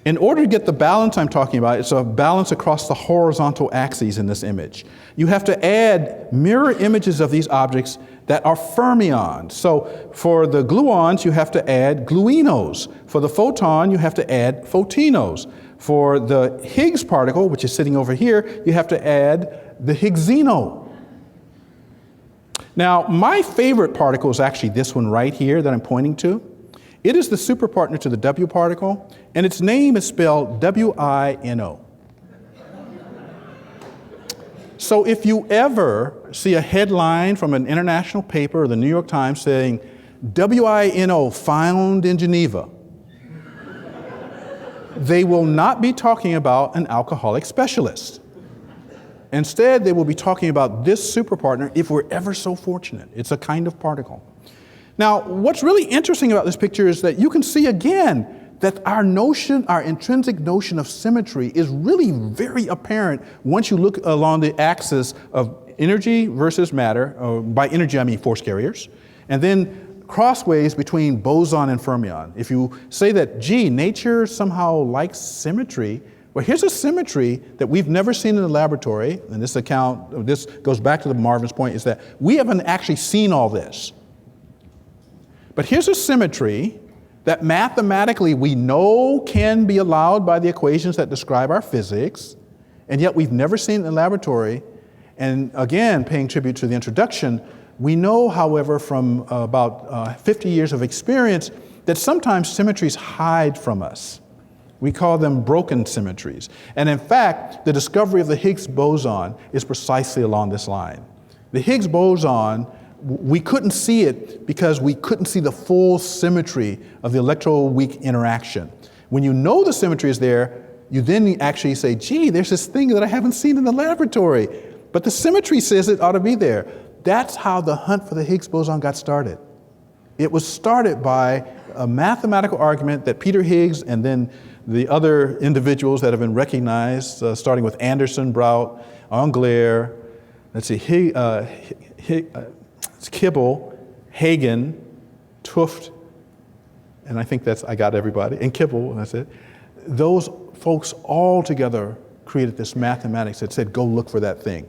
In order to get the balance I'm talking about, it's a balance across the horizontal axes in this image. You have to add mirror images of these objects that are fermions. So for the gluons, you have to add gluinos. For the photon, you have to add photinos. For the Higgs particle, which is sitting over here, you have to add the Higgsino. Now, my favorite particle is actually this one right here that I'm pointing to. It is the superpartner to the W particle, and its name is spelled W-I-N-O. So if you ever see a headline from an international paper or the New York Times saying, W-I-N-O found in Geneva, they will not be talking about an alcoholic specialist. Instead, they will be talking about this superpartner if we're ever so fortunate. It's a kind of particle. Now, what's really interesting about this picture is that you can see again that our intrinsic notion of symmetry is really very apparent once you look along the axis of energy versus matter. By energy, I mean force carriers. And then crossways between boson and fermion. If you say that, gee, nature somehow likes symmetry, well, here's a symmetry that we've never seen in the laboratory, and this goes back to Marvin's point, is that we haven't actually seen all this. But here's a symmetry that mathematically we know can be allowed by the equations that describe our physics, and yet we've never seen it in the laboratory. And again, paying tribute to the introduction, we know, however, from about 50 years of experience that sometimes symmetries hide from us. We call them broken symmetries. And in fact, the discovery of the Higgs boson is precisely along this line. The Higgs boson, we couldn't see it because we couldn't see the full symmetry of the electroweak interaction. When you know the symmetry is there, you then actually say, gee, there's this thing that I haven't seen in the laboratory, but the symmetry says it ought to be there. That's how the hunt for the Higgs boson got started. It was started by a mathematical argument that Peter Higgs and then the other individuals that have been recognized, starting with Anderson, Brout, Engler, Kibble, Hagen, Tufte, and I think I got everybody, and Kibble, that's it. Those folks all together created this mathematics that said, go look for that thing.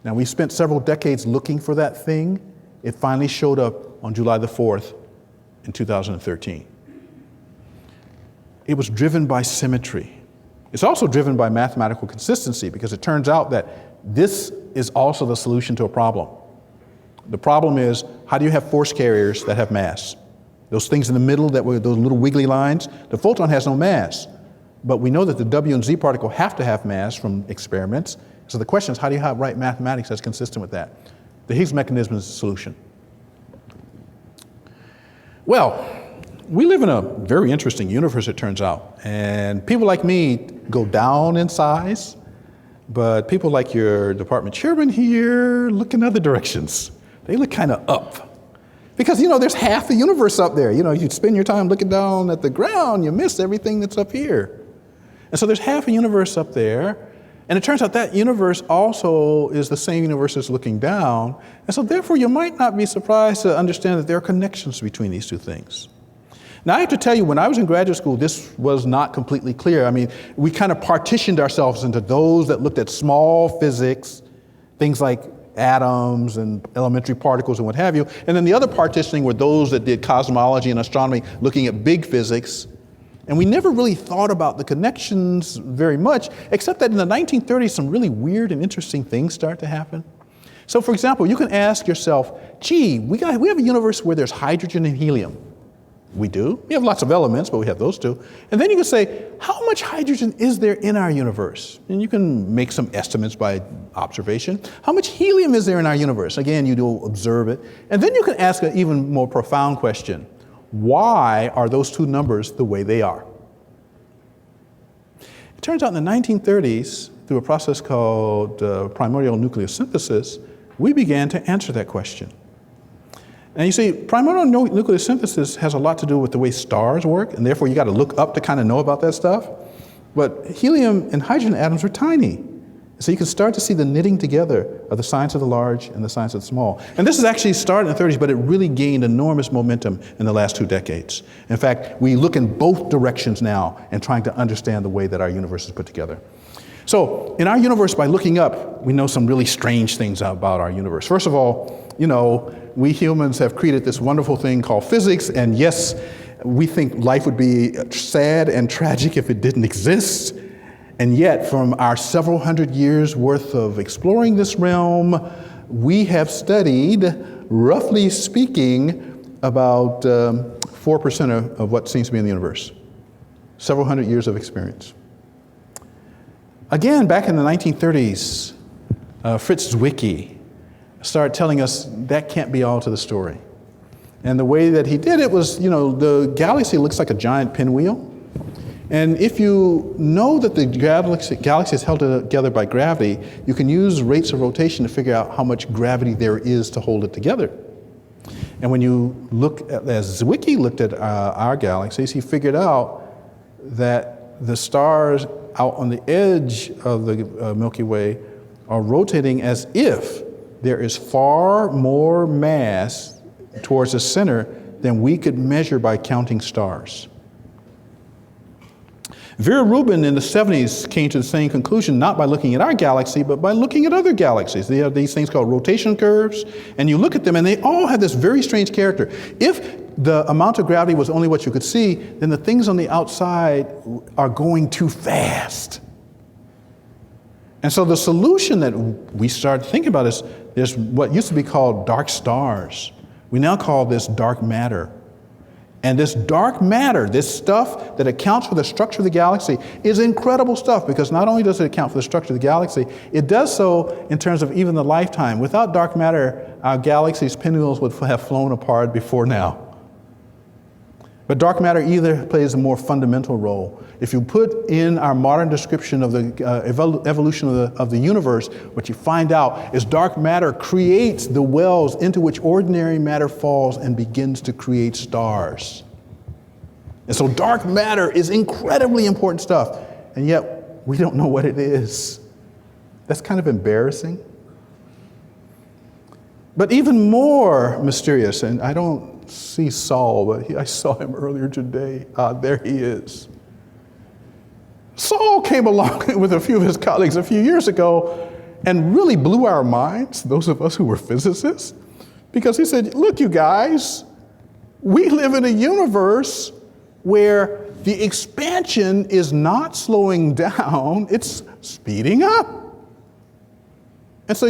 Now, we spent several decades looking for that thing. It finally showed up on July the 4th in 2013. It was driven by symmetry. It's also driven by mathematical consistency, because it turns out that this is also the solution to a problem. The problem is, how do you have force carriers that have mass? Those things in the middle that were those little wiggly lines, the photon has no mass. But we know that the W and Z particle have to have mass from experiments. So the question is, how do you write mathematics that's consistent with that? The Higgs mechanism is the solution. Well, we live in a very interesting universe, it turns out. And people like me go down in size, But people like your department chairman here look in other directions. They look kind of up. Because, there's half the universe up there. You spend your time looking down at the ground, you miss everything that's up here. And so there's half a universe up there. And it turns out that universe also is the same universe as looking down. And so therefore, you might not be surprised to understand that there are connections between these two things. Now, I have to tell you, when I was in graduate school, this was not completely clear. I mean, we kind of partitioned ourselves into those that looked at small physics, things like atoms and elementary particles and what have you. And then the other partitioning were those that did cosmology and astronomy, looking at big physics. And we never really thought about the connections very much, except that in the 1930s, some really weird and interesting things start to happen. So for example, you can ask yourself, gee, we have a universe where there's hydrogen and helium. We do. We have lots of elements, but we have those two. And then you can say, how much hydrogen is there in our universe? And you can make some estimates by observation. How much helium is there in our universe? Again, you do observe it. And then you can ask an even more profound question. Why are those two numbers the way they are? It turns out in the 1930s, through a process called primordial nucleosynthesis, we began to answer that question. And you see, primordial nucleosynthesis has a lot to do with the way stars work, and therefore you got to look up to kind of know about that stuff. But helium and hydrogen atoms are tiny. So you can start to see the knitting together of the science of the large and the science of the small. And this is actually started in the 30s, but it really gained enormous momentum in the last 2 decades. In fact, we look in both directions now in trying to understand the way that our universe is put together. So in our universe, by looking up, we know some really strange things about our universe. First of all, we humans have created this wonderful thing called physics, and yes, we think life would be sad and tragic if it didn't exist. And yet, from our several hundred years worth of exploring this realm, we have studied, roughly speaking, about 4% of what seems to be in the universe. Several hundred years of experience. Again, back in the 1930s, Fritz Zwicky started telling us that can't be all to the story. And the way that he did it was, the galaxy looks like a giant pinwheel. And if you know that the galaxy is held together by gravity, you can use rates of rotation to figure out how much gravity there is to hold it together. And when you look at, as Zwicky looked at our galaxies, he figured out that the stars out on the edge of the Milky Way are rotating as if there is far more mass towards the center than we could measure by counting stars. Vera Rubin in the 70s came to the same conclusion, not by looking at our galaxy, but by looking at other galaxies. They have these things called rotation curves, and you look at them, and they all have this very strange character. If the amount of gravity was only what you could see, then the things on the outside are going too fast. And so the solution that we started thinking about is there's what used to be called dark stars. We now call this dark matter. And this dark matter, this stuff that accounts for the structure of the galaxy, is incredible stuff, because not only does it account for the structure of the galaxy, it does so in terms of even the lifetime. Without dark matter, our galaxy's pinwheels would have flown apart before now. But dark matter either plays a more fundamental role. If you put in our modern description of the evolution of the universe, what you find out is dark matter creates the wells into which ordinary matter falls and begins to create stars. And so dark matter is incredibly important stuff, and yet we don't know what it is. That's kind of embarrassing. But even more mysterious, and I don't see Saul, but I saw him earlier today. There he is. Saul came along with a few of his colleagues a few years ago and really blew our minds, those of us who were physicists, because he said, look, you guys, we live in a universe where the expansion is not slowing down, it's speeding up. And so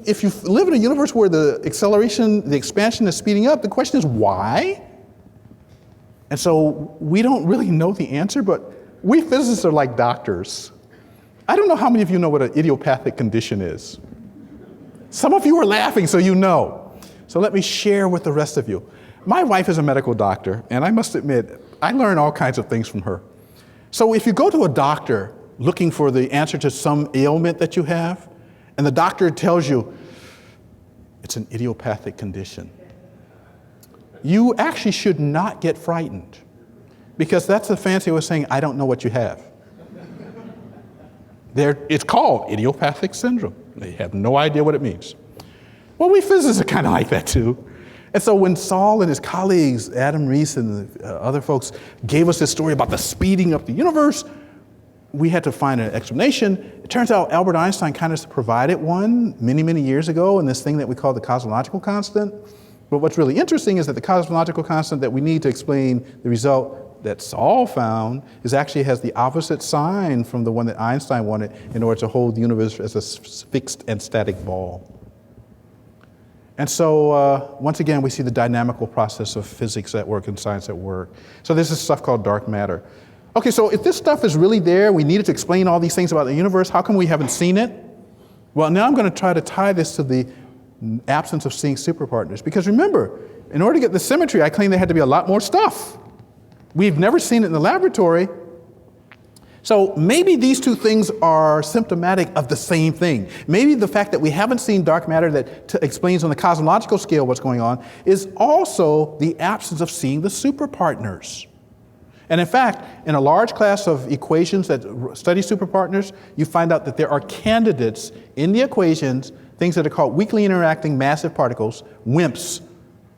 if you live in a universe where the expansion is speeding up, the question is why? And so we don't really know the answer, but we physicists are like doctors. I don't know how many of you know what an idiopathic condition is. Some of you are laughing, so you know. So let me share with the rest of you. My wife is a medical doctor, and I must admit, I learn all kinds of things from her. So if you go to a doctor looking for the answer to some ailment that you have, and the doctor tells you it's an idiopathic condition. You actually should not get frightened, because that's a fancy way of saying, I don't know what you have. It's called idiopathic syndrome. They have no idea what it means. Well, we physicists are kind of like that too. And so when Saul and his colleagues, Adam Rees and other folks, gave us this story about the speeding up the universe, we had to find an explanation. It turns out Albert Einstein kind of provided one many, many years ago in this thing that we call the cosmological constant. But what's really interesting is that the cosmological constant that we need to explain the result that Saul found actually has the opposite sign from the one that Einstein wanted in order to hold the universe as a fixed and static ball. And so once again, we see the dynamical process of physics at work and science at work. So there's this stuff called dark matter. Okay, so if this stuff is really there, we needed to explain all these things about the universe, how come we haven't seen it? Well, now I'm going to try to tie this to the absence of seeing superpartners. Because remember, in order to get the symmetry, I claimed there had to be a lot more stuff. We've never seen it in the laboratory. So maybe these two things are symptomatic of the same thing. Maybe the fact that we haven't seen dark matter that explains on the cosmological scale what's going on is also the absence of seeing the superpartners. And in fact, in a large class of equations that study superpartners, you find out that there are candidates in the equations, things that are called weakly interacting massive particles, WIMPs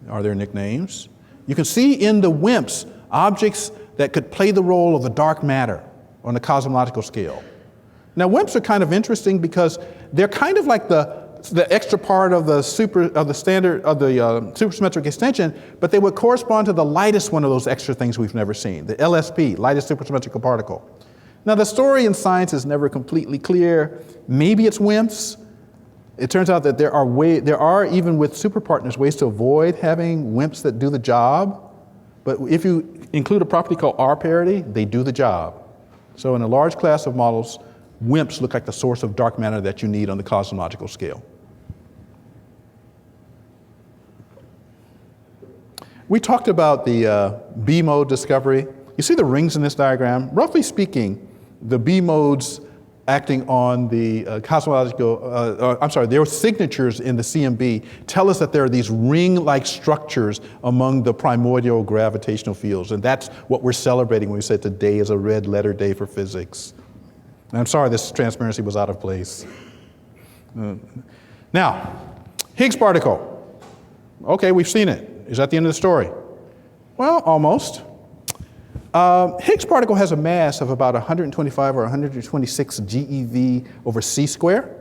are their nicknames. You can see in the WIMPs objects that could play the role of the dark matter on the cosmological scale. Now, WIMPs are kind of interesting because they're kind of like the extra part of the supersymmetric extension, but they would correspond to the lightest one of those extra things we've never seen, the LSP, lightest supersymmetrical particle. Now, the story in science is never completely clear. Maybe it's WIMPs. It turns out that there are even with superpartners ways to avoid having WIMPs that do the job. But if you include a property called R parity, they do the job. So in a large class of models, WIMPs look like the source of dark matter that you need on the cosmological scale. We talked about the B mode discovery. You see the rings in this diagram? Roughly speaking, the B modes acting on the their signatures in the CMB tell us that there are these ring-like structures among the primordial gravitational fields, and that's what we're celebrating when we say today is a red letter day for physics. And I'm sorry this transparency was out of place. Now, Higgs particle. Okay, we've seen it. Is that the end of the story? Well, almost. Higgs particle has a mass of about 125 or 126 GeV over c square.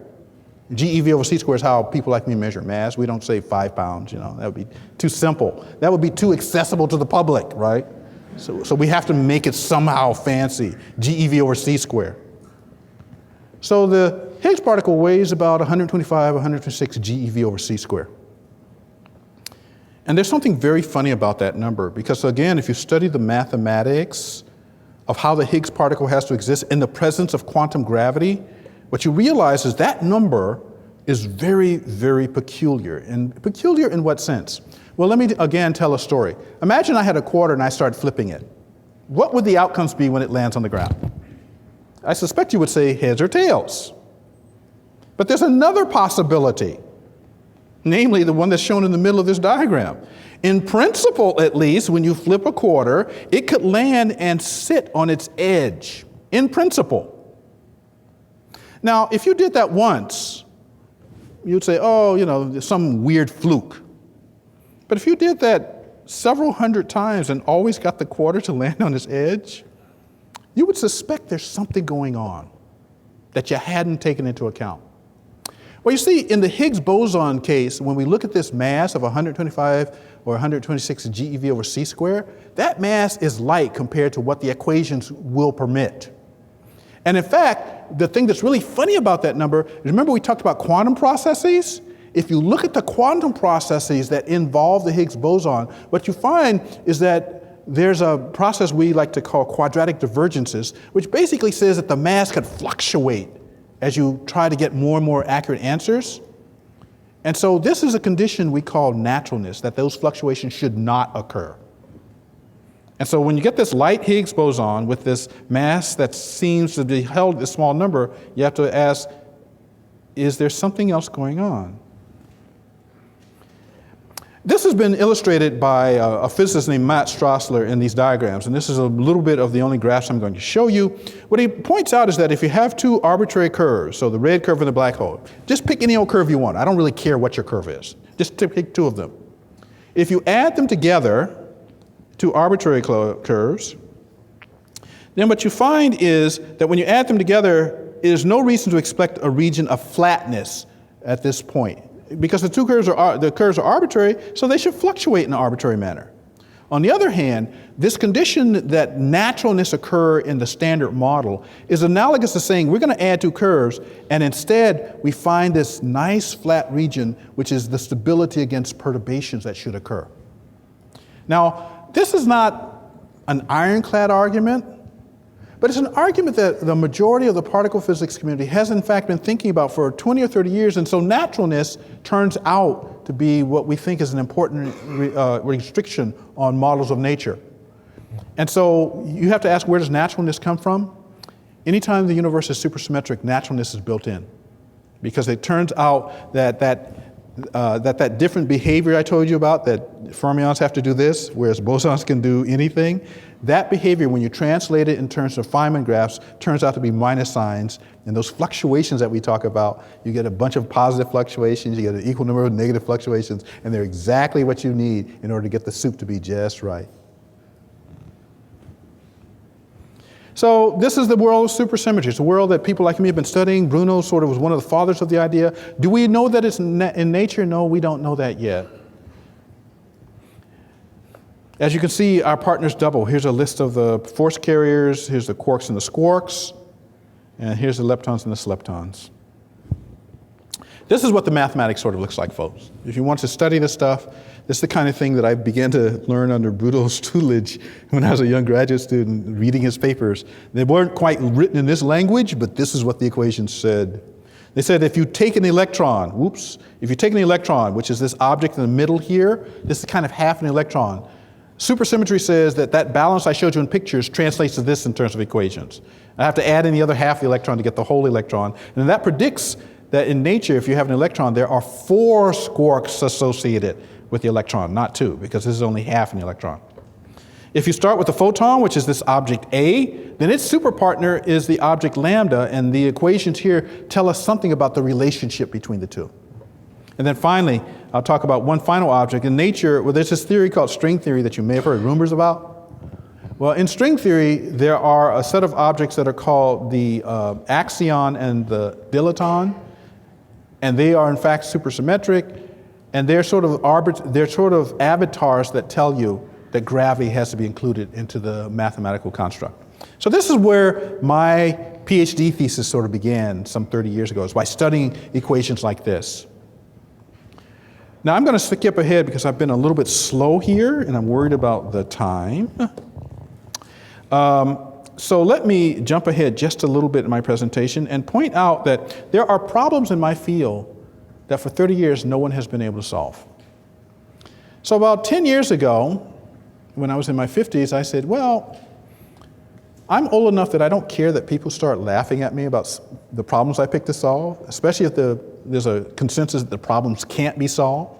GeV over c square is how people like me measure mass. We don't say 5 pounds, that would be too simple. That would be too accessible to the public, right? So we have to make it somehow fancy, GeV over c square. So the Higgs particle weighs about 125, 126 GeV over c square. And there's something very funny about that number, because again, if you study the mathematics of how the Higgs particle has to exist in the presence of quantum gravity, what you realize is that number is very, very peculiar. And peculiar in what sense? Well, let me again tell a story. Imagine I had a quarter and I started flipping it. What would the outcomes be when it lands on the ground? I suspect you would say heads or tails. But there's another possibility. Namely, the one that's shown in the middle of this diagram. In principle, at least, when you flip a quarter, it could land and sit on its edge. In principle. Now, if you did that once, you'd say, there's some weird fluke. But if you did that several hundred times and always got the quarter to land on its edge, you would suspect there's something going on that you hadn't taken into account. Well, you see, in the Higgs boson case, when we look at this mass of 125 or 126 GeV over c square, that mass is light compared to what the equations will permit. And in fact, the thing that's really funny about that number, remember we talked about quantum processes? If you look at the quantum processes that involve the Higgs boson, what you find is that there's a process we like to call quadratic divergences, which basically says that the mass could fluctuate as you try to get more and more accurate answers. And so this is a condition we call naturalness, that those fluctuations should not occur. And so when you get this light Higgs boson with this mass that seems to be held at a small number, you have to ask, is there something else going on? This has been illustrated by a physicist named Matt Strassler in these diagrams, and this is a little bit of the only graphs I'm going to show you. What he points out is that if you have two arbitrary curves, so the red curve and the black hole, just pick any old curve you want. I don't really care what your curve is. Just pick two of them. If you add them together, two arbitrary curves, then what you find is that when you add them together, there's no reason to expect a region of flatness at this point, because the curves are arbitrary, so they should fluctuate in an arbitrary manner. On the other hand, this condition that naturalness occur in the standard model is analogous to saying we're going to add two curves, and instead we find this nice flat region, which is the stability against perturbations that should occur. Now, this is not an ironclad argument, but it's an argument that the majority of the particle physics community has in fact been thinking about for 20 or 30 years, and so naturalness turns out to be what we think is an important restriction on models of nature. And so you have to ask, where does naturalness come from? Anytime the universe is supersymmetric, naturalness is built in, because it turns out that different behavior I told you about, that fermions have to do this, whereas bosons can do anything, that behavior, when you translate it in terms of Feynman graphs, turns out to be minus signs. And those fluctuations that we talk about, you get a bunch of positive fluctuations, you get an equal number of negative fluctuations, and they're exactly what you need in order to get the soup to be just right. So this is the world of supersymmetry. It's a world that people like me have been studying. Bruno sort of was one of the fathers of the idea. Do we know that it's in nature? No, we don't know that yet. As you can see, our partners double. Here's a list of the force carriers. Here's the quarks and the squarks. And here's the leptons and the sleptons. This is what the mathematics sort of looks like, folks. If you want to study this stuff, this is the kind of thing that I began to learn under Bruno's tutelage when I was a young graduate student reading his papers. They weren't quite written in this language, but this is what the equations said. They said if you take an electron, if you take an electron, which is this object in the middle here, this is kind of half an electron. Supersymmetry says that that balance I showed you in pictures translates to this in terms of equations. I have to add in the other half of the electron to get the whole electron. And that predicts that in nature, if you have an electron, there are 4 squarks associated with the electron, not 2, because this is only half an electron. If you start with the photon, which is this object A, then its superpartner is the object lambda, and the equations here tell us something about the relationship between the two. And then finally, I'll talk about one final object. In nature, well, there's this theory called string theory that you may have heard rumors about. Well, in string theory, there are a set of objects that are called the axion and the dilaton, and they are in fact supersymmetric, and they're sort of avatars that tell you that gravity has to be included into the mathematical construct. So this is where my PhD thesis sort of began some 30 years ago, is by studying equations like this. Now I'm going to skip ahead because I've been a little bit slow here and I'm worried about the time. So let me jump ahead just a little bit in my presentation and point out that there are problems in my field that for 30 years no one has been able to solve. So about 10 years ago, when I was in my 50s, I said, well, I'm old enough that I don't care that people start laughing at me about the problems I pick to solve, especially if there's a consensus that the problems can't be solved.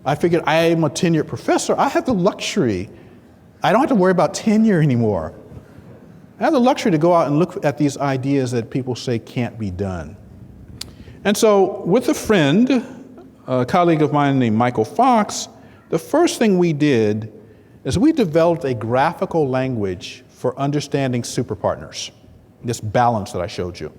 I figured I'm a tenured professor. I have the luxury. I don't have to worry about tenure anymore. I have the luxury to go out and look at these ideas that people say can't be done. And so with a friend, a colleague of mine named Michael Fox, the first thing we did is we developed a graphical language for understanding superpartners, this balance that I showed you.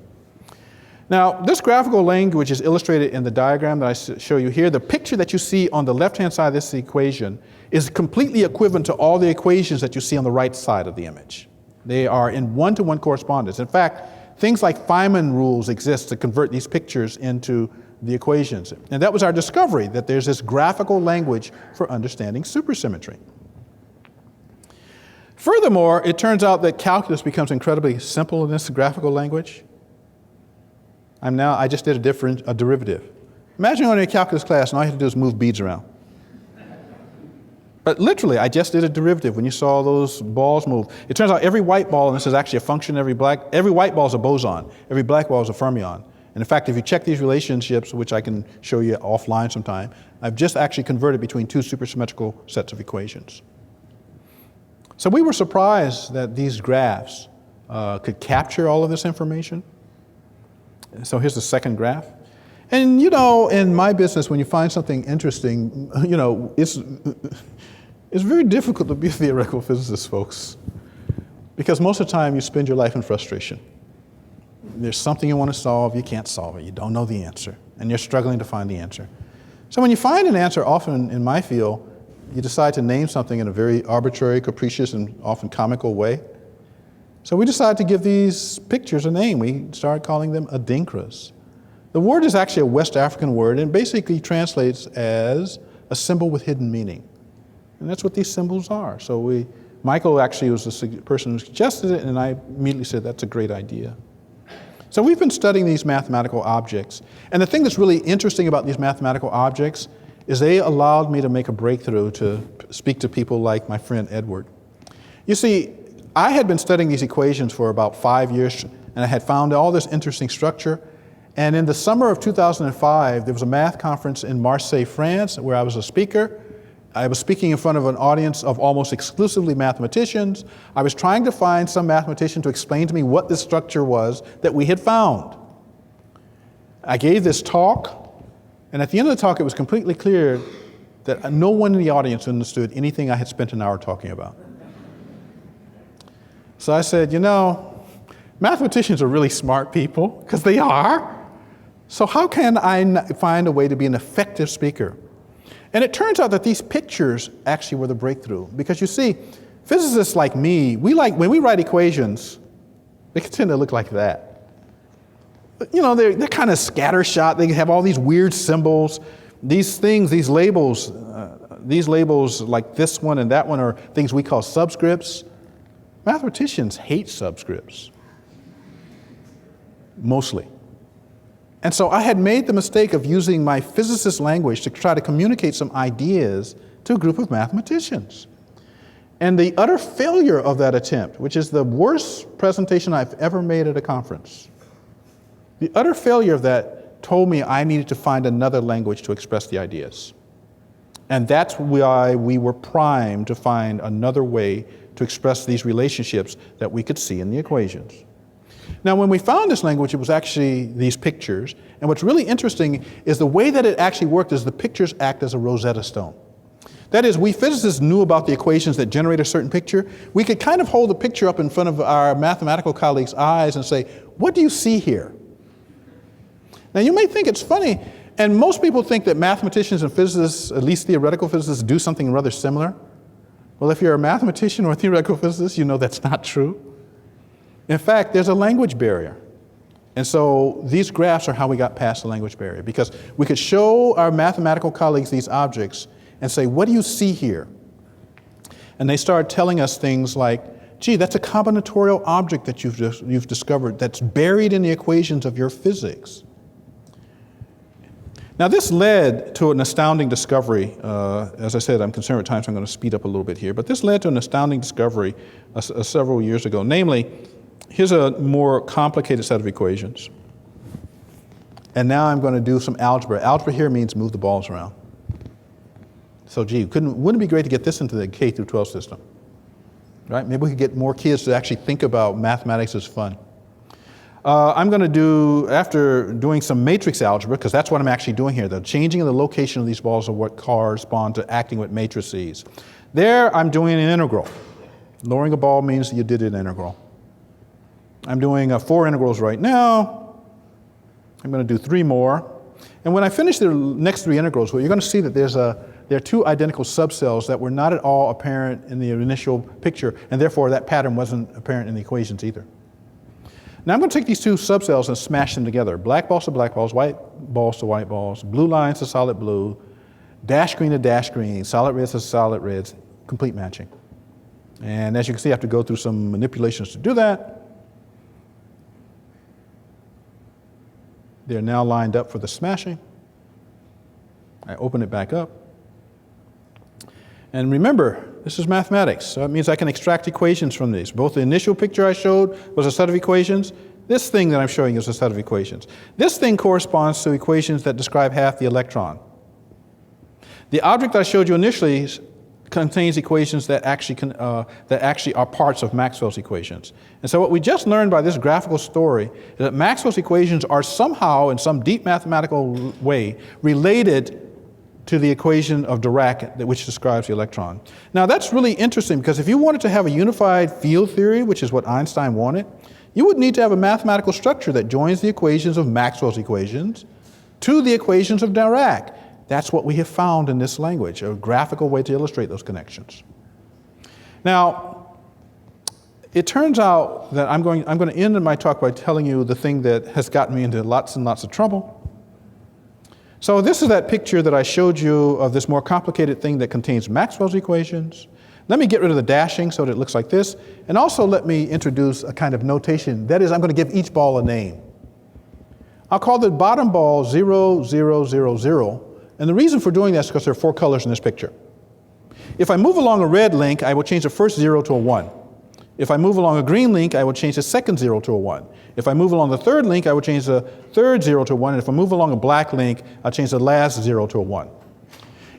Now, this graphical language is illustrated in the diagram that I show you here. The picture that you see on the left-hand side of this equation is completely equivalent to all the equations that you see on the right side of the image. They are in one-to-one correspondence. In fact, things like Feynman rules exist to convert these pictures into the equations. And that was our discovery, that there's this graphical language for understanding supersymmetry. Furthermore, it turns out that calculus becomes incredibly simple in this graphical language. I just did a derivative. Imagine going to a calculus class and all you have to do is move beads around. But literally, I just did a derivative when you saw those balls move. It turns out every white ball, and this is actually a function, every white ball is a boson. Every black ball is a fermion. And in fact, if you check these relationships, which I can show you offline sometime, I've just actually converted between two supersymmetrical sets of equations. So we were surprised that these graphs could capture all of this information. So here's the second graph. And you know, in my business, when you find something interesting, you know, it's very difficult to be a theoretical physicist, folks, because most of the time you spend your life in frustration. There's something you want to solve, you can't solve it, you don't know the answer, and you're struggling to find the answer. So when you find an answer, often in my field, you decide to name something in a very arbitrary, capricious, and often comical way. So we decided to give these pictures a name. We started calling them adinkras. The word is actually a West African word and basically translates as a symbol with hidden meaning. And that's what these symbols are. So Michael actually was the person who suggested it, and I immediately said, that's a great idea. So we've been studying these mathematical objects. And the thing that's really interesting about these mathematical objects is they allowed me to make a breakthrough to speak to people like my friend Edward. You see, I had been studying these equations for about 5 years, and I had found all this interesting structure. And in the summer of 2005, there was a math conference in Marseille, France, where I was a speaker. I was speaking in front of an audience of almost exclusively mathematicians. I was trying to find some mathematician to explain to me what this structure was that we had found. I gave this talk, and at the end of the talk, it was completely clear that no one in the audience understood anything I had spent an hour talking about. So I said, you know, mathematicians are really smart people, because they are. So how can I find a way to be an effective speaker? And it turns out that these pictures actually were the breakthrough. Because you see, physicists like me, when we write equations, they tend to look like that. You know, they're kind of scattershot. They have all these weird symbols. These things, these labels like this one and that one are things we call subscripts. Mathematicians hate subscripts, mostly. And so I had made the mistake of using my physicist language to try to communicate some ideas to a group of mathematicians. And the utter failure of that attempt, which is the worst presentation I've ever made at a conference, the utter failure of that told me I needed to find another language to express the ideas. And that's why we were primed to find another way to express these relationships that we could see in the equations. Now, when we found this language, it was actually these pictures. And what's really interesting is the way that it actually worked is the pictures act as a Rosetta Stone. That is, we physicists knew about the equations that generate a certain picture. We could kind of hold the picture up in front of our mathematical colleagues' eyes and say, what do you see here? Now, you may think it's funny, and most people think that mathematicians and physicists, at least theoretical physicists, do something rather similar. Well, if you're a mathematician or a theoretical physicist, you know that's not true. In fact, there's a language barrier. And so these graphs are how we got past the language barrier, because we could show our mathematical colleagues these objects and say, what do you see here? And they started telling us things like, gee, that's a combinatorial object that you've discovered that's buried in the equations of your physics. Now, this led to an astounding discovery. As I said, I'm concerned with time, so I'm going to speed up a little bit here. But this led to an astounding discovery several years ago. Namely, here's a more complicated set of equations. And now I'm going to do some algebra. Algebra here means move the balls around. So, gee, wouldn't it be great to get this into the K through 12 system? Right? Maybe we could get more kids to actually think about mathematics as fun. I'm going to do, after doing some matrix algebra, because that's what I'm actually doing here, the changing of the location of these balls are what correspond to acting with matrices. There, I'm doing an integral. Lowering a ball means that you did an integral. I'm doing 4 integrals right now. I'm going to do 3 more. And when I finish the next 3 integrals, well, you're going to see that there are 2 identical subcells that were not at all apparent in the initial picture, and therefore that pattern wasn't apparent in the equations either. Now I'm going to take these 2 subcells and smash them together. Black balls to black balls, white balls to white balls, blue lines to solid blue, dash green to dash green, solid reds to solid reds, complete matching. And as you can see, I have to go through some manipulations to do that. They're now lined up for the smashing. I open it back up. And remember, this is mathematics, so it means I can extract equations from these. Both the initial picture I showed was a set of equations. This thing that I'm showing you is a set of equations. This thing corresponds to equations that describe half the electron. The object I showed you initially contains equations that actually are parts of Maxwell's equations. And so what we just learned by this graphical story is that Maxwell's equations are somehow, in some deep mathematical way, related to the equation of Dirac, which describes the electron. Now that's really interesting, because if you wanted to have a unified field theory, which is what Einstein wanted, you would need to have a mathematical structure that joins the equations of Maxwell's equations to the equations of Dirac. That's what we have found in this language, a graphical way to illustrate those connections. Now, it turns out that I'm going to end my talk by telling you the thing that has gotten me into lots and lots of trouble. So this is that picture that I showed you of this more complicated thing that contains Maxwell's equations. Let me get rid of the dashing so that it looks like this, and also let me introduce a kind of notation. That is, I'm going to give each ball a name. I'll call the bottom ball 0, 0, 0, 0. And the reason for doing that is because there are 4 colors in this picture. If I move along a red link, I will change the first 0 to a 1. If I move along a green link, I will change the second 0 to a 1. If I move along the third link, I will change the third 0 to a 1. And if I move along a black link, I'll change the last 0 to a 1.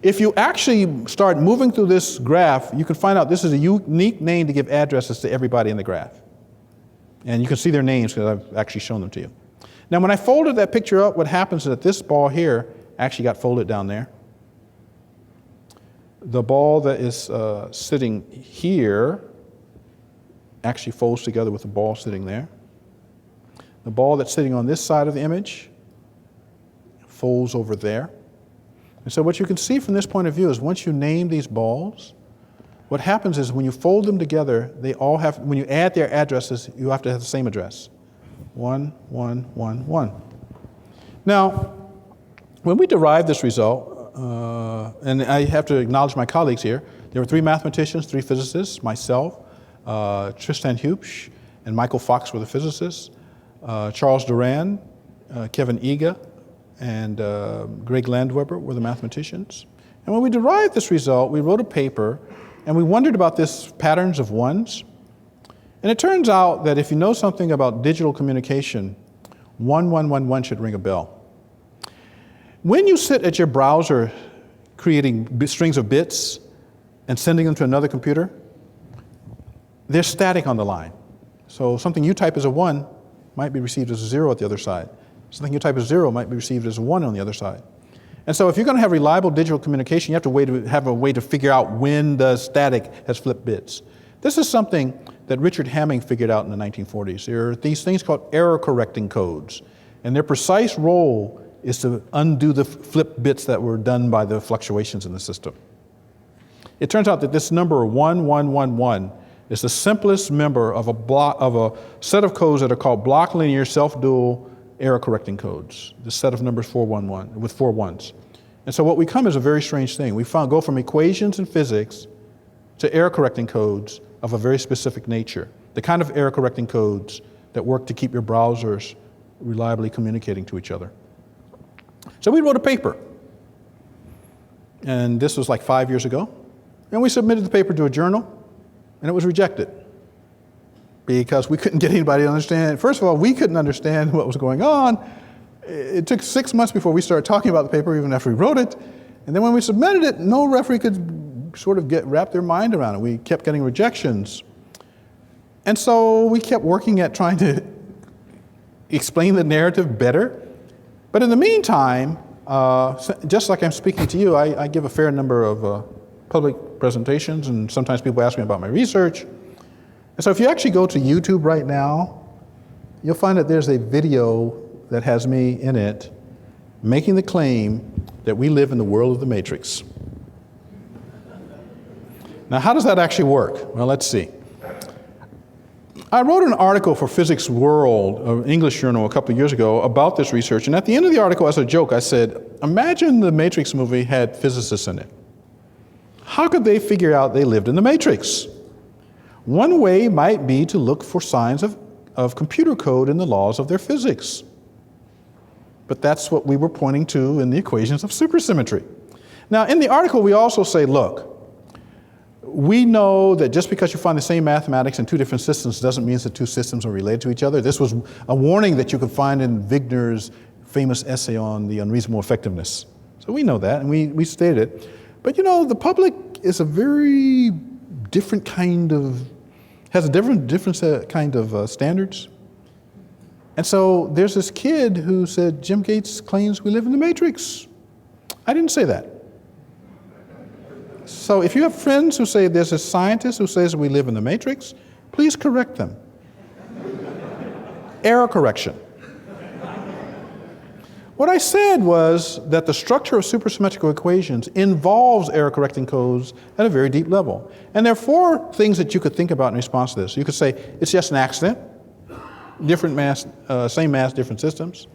If you actually start moving through this graph, you can find out this is a unique name to give addresses to everybody in the graph. And you can see their names because I've actually shown them to you. Now, when I folded that picture up, what happens is that this ball here actually got folded down there. The ball that is sitting here actually folds together with the ball sitting there. The ball that's sitting on this side of the image folds over there. And so what you can see from this point of view is once you name these balls, what happens is when you fold them together, they all have, when you add their addresses, you have to have the same address. 1, 1, 1, 1. Now, when we derived this result, and I have to acknowledge my colleagues here, there were 3 mathematicians, 3 physicists, myself, Tristan Hupsch, and Michael Fox were the physicists, Charles Duran, Kevin Iga, and Greg Landweber were the mathematicians. And when we derived this result, we wrote a paper, and we wondered about this patterns of ones. And it turns out that if you know something about digital communication, 1111 should ring a bell. When you sit at your browser creating strings of bits and sending them to another computer, they're static on the line. So something you type as a 1 might be received as a 0 at the other side. Something you type as 0 might be received as a 1 on the other side. And so if you're going to have reliable digital communication, you have to have a way to figure out when the static has flipped bits. This is something that Richard Hamming figured out in the 1940s. There are these things called error correcting codes, and their precise role is to undo the flipped bits that were done by the fluctuations in the system. It turns out that this number 1111 is the simplest member of a set of codes that are called block linear self-dual error correcting codes. The set of numbers 411 with 4 ones. And so what we come is a very strange thing. We go from equations in physics to error correcting codes of a very specific nature. The kind of error correcting codes that work to keep your browsers reliably communicating to each other. So we wrote a paper, and this was like 5 years ago, and we submitted the paper to a journal, and it was rejected because we couldn't get anybody to understand. First of all, we couldn't understand what was going on. It took 6 months before we started talking about the paper, even after we wrote it, and then when we submitted it, no referee could sort of wrap their mind around it. We kept getting rejections, and so we kept working at trying to explain the narrative better. But in the meantime, just like I'm speaking to you, I give a fair number of public presentations, and sometimes people ask me about my research. And so if you actually go to YouTube right now, you'll find that there's a video that has me in it making the claim that we live in the world of the Matrix. Now, how does that actually work? Well, let's see. I wrote an article for Physics World, an English journal, a couple of years ago about this research, and at the end of the article, as a joke, I said, imagine the Matrix movie had physicists in it. How could they figure out they lived in the Matrix? One way might be to look for signs of computer code in the laws of their physics. But that's what we were pointing to in the equations of supersymmetry. Now, in the article, we also say, look, We know that just because you find the same mathematics in two different systems doesn't mean the two systems are related to each other. This was a warning that you could find in Wigner's famous essay on the unreasonable effectiveness. So we know that, and we stated it. But you know, the public is a very different kind of, has a different kind of standards. And so there's this kid who said, Jim Gates claims we live in the Matrix. I didn't say that. So if you have friends who say there's a scientist who says we live in the Matrix, please correct them. Error correction. What I said was that the structure of supersymmetrical equations involves error correcting codes at a very deep level. And there are four things that you could think about in response to this. You could say it's just an accident, different mass, same mass, different systems.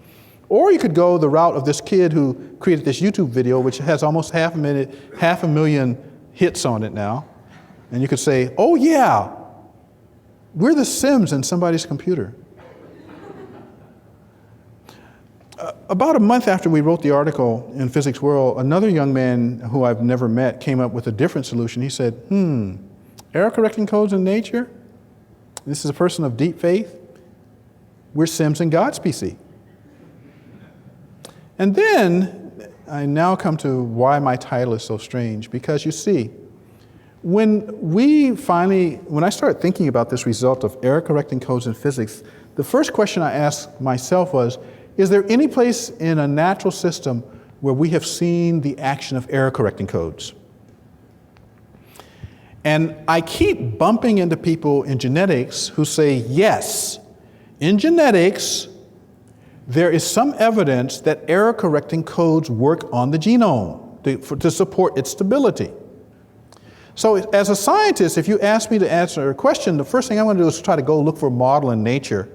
Or you could go the route of this kid who created this YouTube video, which has almost 500,000 hits on it now. And you could say, oh yeah, we're the Sims in somebody's computer. About a month after we wrote the article in Physics World, another young man who I've never met came up with a different solution. He said, error correcting codes in nature? This is a person of deep faith. We're Sims in God's PC. And then I now come to why my title is so strange, because you see, when I started thinking about this result of error correcting codes in physics, the first question I asked myself was, is there any place in a natural system where we have seen the action of error correcting codes? And I keep bumping into people in genetics who say, yes, in genetics, there is some evidence that error correcting codes work on the genome to support its stability. So as a scientist, if you ask me to answer a question, the first thing I'm going to do is try to go look for a model in nature.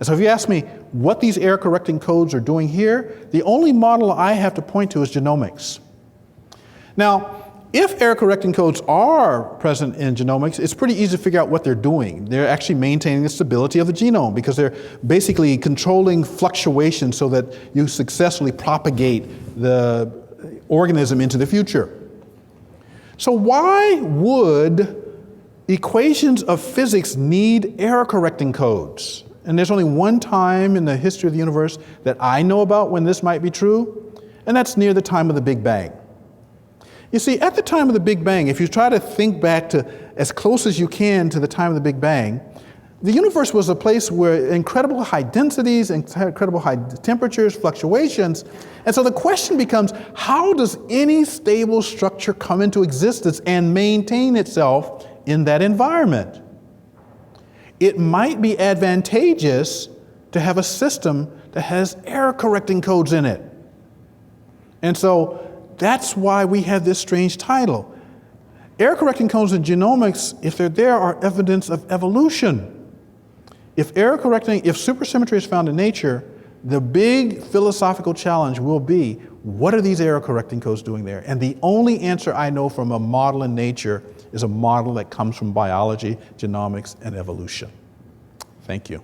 And so if you ask me what these error correcting codes are doing here, the only model I have to point to is genomics. Now, if error correcting codes are present in genomics, it's pretty easy to figure out what they're doing. They're actually maintaining the stability of the genome because they're basically controlling fluctuations so that you successfully propagate the organism into the future. So why would equations of physics need error correcting codes? And there's only one time in the history of the universe that I know about when this might be true, and that's near the time of the Big Bang. You see, at the time of the Big Bang, if you try to think back to as close as you can to the time of the Big Bang, the universe was a place where incredible high densities, incredible high temperatures, fluctuations. And so the question becomes, how does any stable structure come into existence and maintain itself in that environment? It might be advantageous to have a system that has error correcting codes in it. And so that's why we have this strange title. Error correcting codes in genomics, if they're there, are evidence of evolution. If supersymmetry is found in nature, the big philosophical challenge will be, what are these error correcting codes doing there? And the only answer I know from a model in nature is a model that comes from biology, genomics, and evolution. Thank you.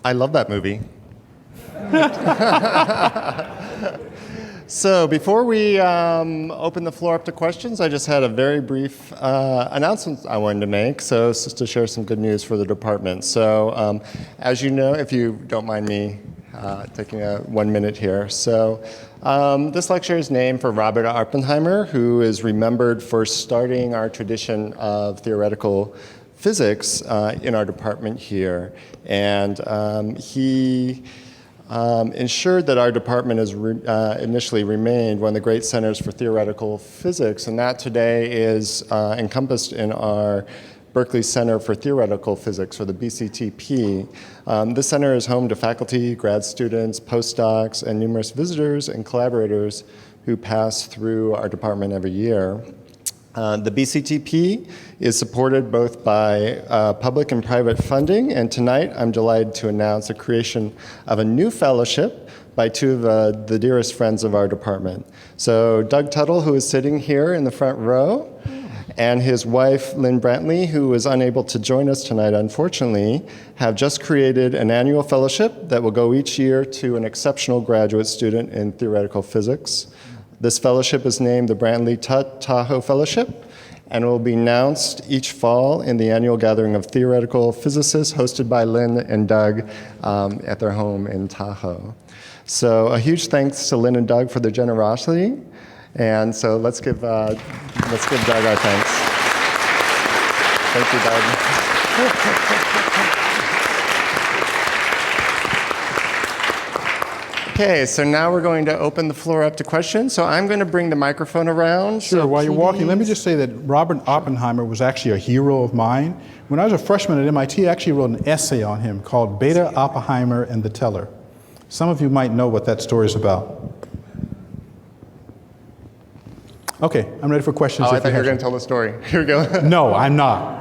I love that movie. So before we open the floor up to questions, I just had a very brief announcement I wanted to make. So it's just to share some good news for the department. So as you know, if you don't mind me taking 1 minute here. So this lecture is named for Robert Oppenheimer, who is remembered for starting our tradition of theoretical physics in our department here. And he ensured that our department has initially remained one of the great centers for theoretical physics, and that today is encompassed in our Berkeley Center for Theoretical Physics, or the BCTP. This center is home to faculty, grad students, postdocs, and numerous visitors and collaborators who pass through our department every year. The BCTP is supported both by public and private funding, and tonight I'm delighted to announce the creation of a new fellowship by two of the dearest friends of our department. So Doug Tuttle, who is sitting here in the front row, and his wife, Lynn Brantley, who was unable to join us tonight, unfortunately, have just created an annual fellowship that will go each year to an exceptional graduate student in theoretical physics. This fellowship is named the Brantley Tahoe Fellowship, and will be announced each fall in the annual gathering of theoretical physicists hosted by Lynn and Doug at their home in Tahoe. So a huge thanks to Lynn and Doug for their generosity. And so let's give Doug our thanks. Thank you, Doug. Okay, so now we're going to open the floor up to questions. So I'm going to bring the microphone around. Sure, so while you're walking, let me just say that Robert Oppenheimer was actually a hero of mine. When I was a freshman at MIT, I actually wrote an essay on him called Beta Oppenheimer and the Teller. Some of you might know what that story is about. Okay, I'm ready for questions. Oh, I thought you were going to tell the story. Here we go. No, I'm not.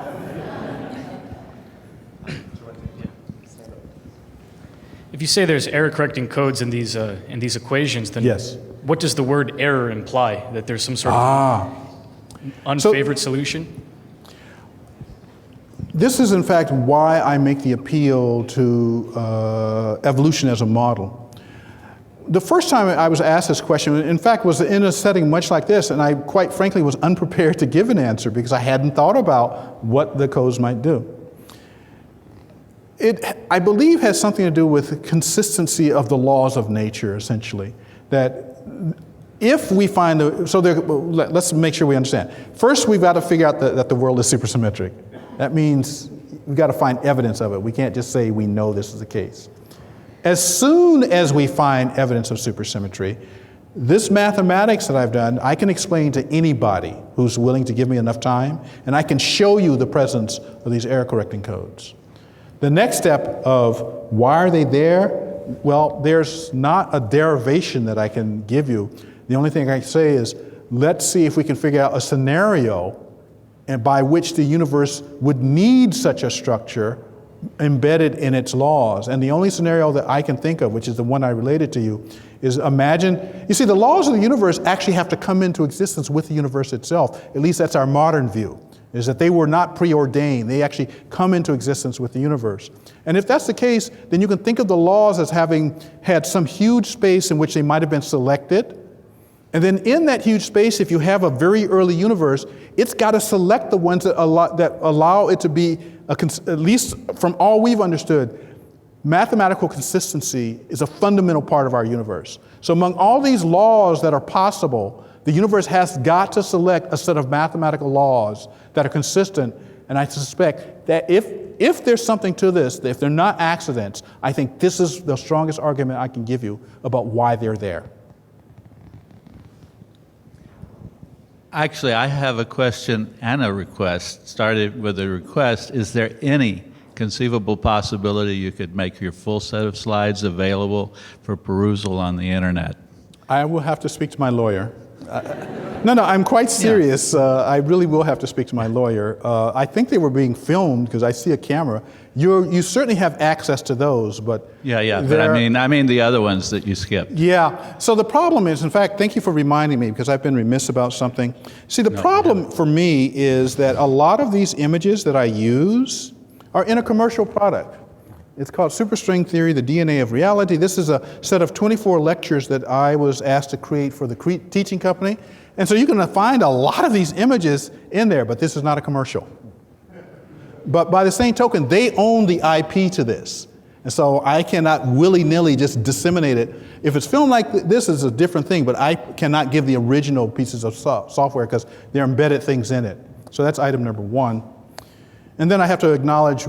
If you say there's error-correcting codes in these equations, then Yes. what does the word error imply? That there's some sort of unfavored solution? This is, in fact, why I make the appeal to evolution as a model. The first time I was asked this question, in fact, was in a setting much like this, and I quite frankly was unprepared to give an answer because I hadn't thought about what the codes might do. It, I believe, has something to do with consistency of the laws of nature, essentially. That if we find let's make sure we understand. First, we've got to figure out that the world is supersymmetric. That means we've got to find evidence of it. We can't just say we know this is the case. As soon as we find evidence of supersymmetry, this mathematics that I've done, I can explain to anybody who's willing to give me enough time, and I can show you the presence of these error-correcting codes. The next step of why are they there? Well, there's not a derivation that I can give you. The only thing I can say is, let's see if we can figure out a scenario and by which the universe would need such a structure embedded in its laws. And the only scenario that I can think of, which is the one I related to you, is imagine, you see, the laws of the universe actually have to come into existence with the universe itself. At least that's our modern view, is that they were not preordained. They actually come into existence with the universe. And if that's the case, then you can think of the laws as having had some huge space in which they might have been selected. And then in that huge space, if you have a very early universe, it's got to select the ones that allow it to be, at least from all we've understood, mathematical consistency is a fundamental part of our universe. So among all these laws that are possible, the universe has got to select a set of mathematical laws that are consistent. And I suspect that if there's something to this, if they're not accidents, I think this is the strongest argument I can give you about why they're there. Actually, I have a question and a request. Started with a request. Is there any conceivable possibility you could make your full set of slides available for perusal on the internet? I will have to speak to my lawyer. No, I'm quite serious. Yeah. I really will have to speak to my lawyer. I think they were being filmed because I see a camera. You certainly have access to those, but but I mean the other ones that you skipped. Yeah. So the problem is, in fact, thank you for reminding me because I've been remiss about something. See, the problem for me is that a lot of these images that I use are in a commercial product. It's called Superstring Theory, the DNA of Reality. This is a set of 24 lectures that I was asked to create for the teaching company. And so you're going to find a lot of these images in there, but this is not a commercial. But by the same token, they own the IP to this. And so I cannot willy-nilly just disseminate it. If it's filmed like this, is a different thing, but I cannot give the original pieces of software because they're embedded things in it. So that's item number one. And then I have to acknowledge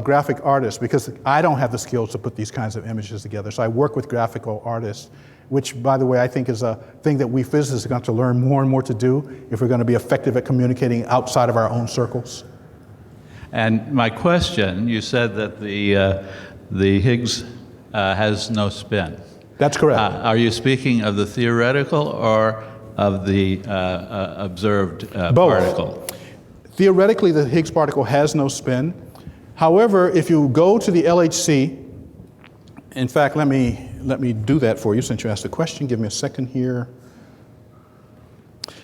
graphic artists because I don't have the skills to put these kinds of images together. So I work with graphical artists, which, by the way, I think is a thing that we physicists are going to learn more and more to do if we're going to be effective at communicating outside of our own circles. And my question, you said that the Higgs has no spin. That's correct. Are you speaking of the theoretical or of the observed particle? Theoretically, the Higgs particle has no spin. However, if you go to the LHC, in fact, let me let me do that for you since you asked the question. Give me a second here.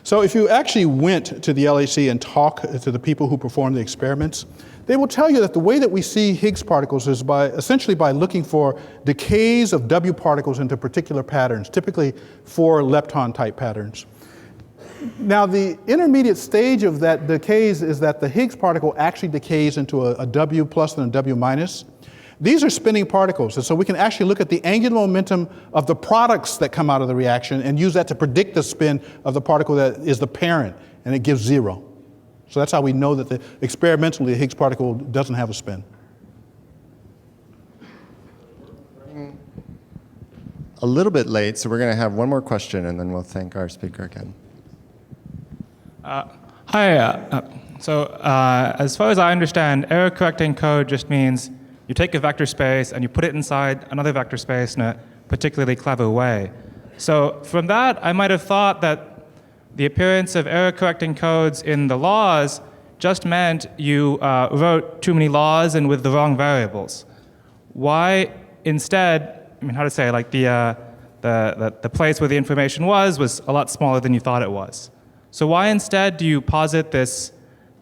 So if you actually went to the LHC and talked to the people who performed the experiments, they will tell you that the way that we see Higgs particles is essentially by looking for decays of W particles into particular patterns, typically 4 lepton type patterns. Now, the intermediate stage of that decays is that the Higgs particle actually decays into a W plus and a W minus. These are spinning particles, and so we can actually look at the angular momentum of the products that come out of the reaction and use that to predict the spin of the particle that is the parent, and it gives 0. So that's how we know that experimentally the Higgs particle doesn't have a spin. A little bit late, so we're going to have one more question, and then we'll thank our speaker again. Hi. As far as I understand, error correcting code just means you take a vector space and you put it inside another vector space in a particularly clever way. So from that, I might have thought that the appearance of error correcting codes in the laws just meant you wrote too many laws and with the wrong variables. Why instead, like the place where the information was a lot smaller than you thought it was. So why instead do you posit this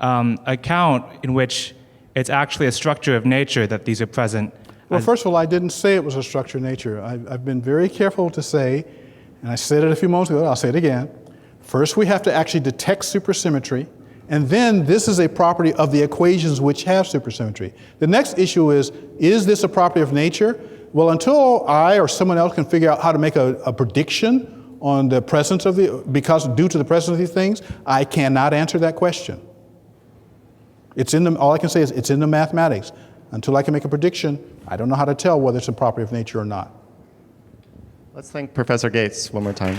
account in which it's actually a structure of nature that these are present? Well, first of all, I didn't say it was a structure of nature. I've been very careful to say, and I said it a few moments ago, I'll say it again. First, we have to actually detect supersymmetry, and then this is a property of the equations which have supersymmetry. The next issue is this a property of nature? Well, until I or someone else can figure out how to make a prediction on the presence of due to the presence of these things, I cannot answer that question. All I can say is it's in the mathematics. Until I can make a prediction, I don't know how to tell whether it's a property of nature or not. Let's thank Professor Gates one more time.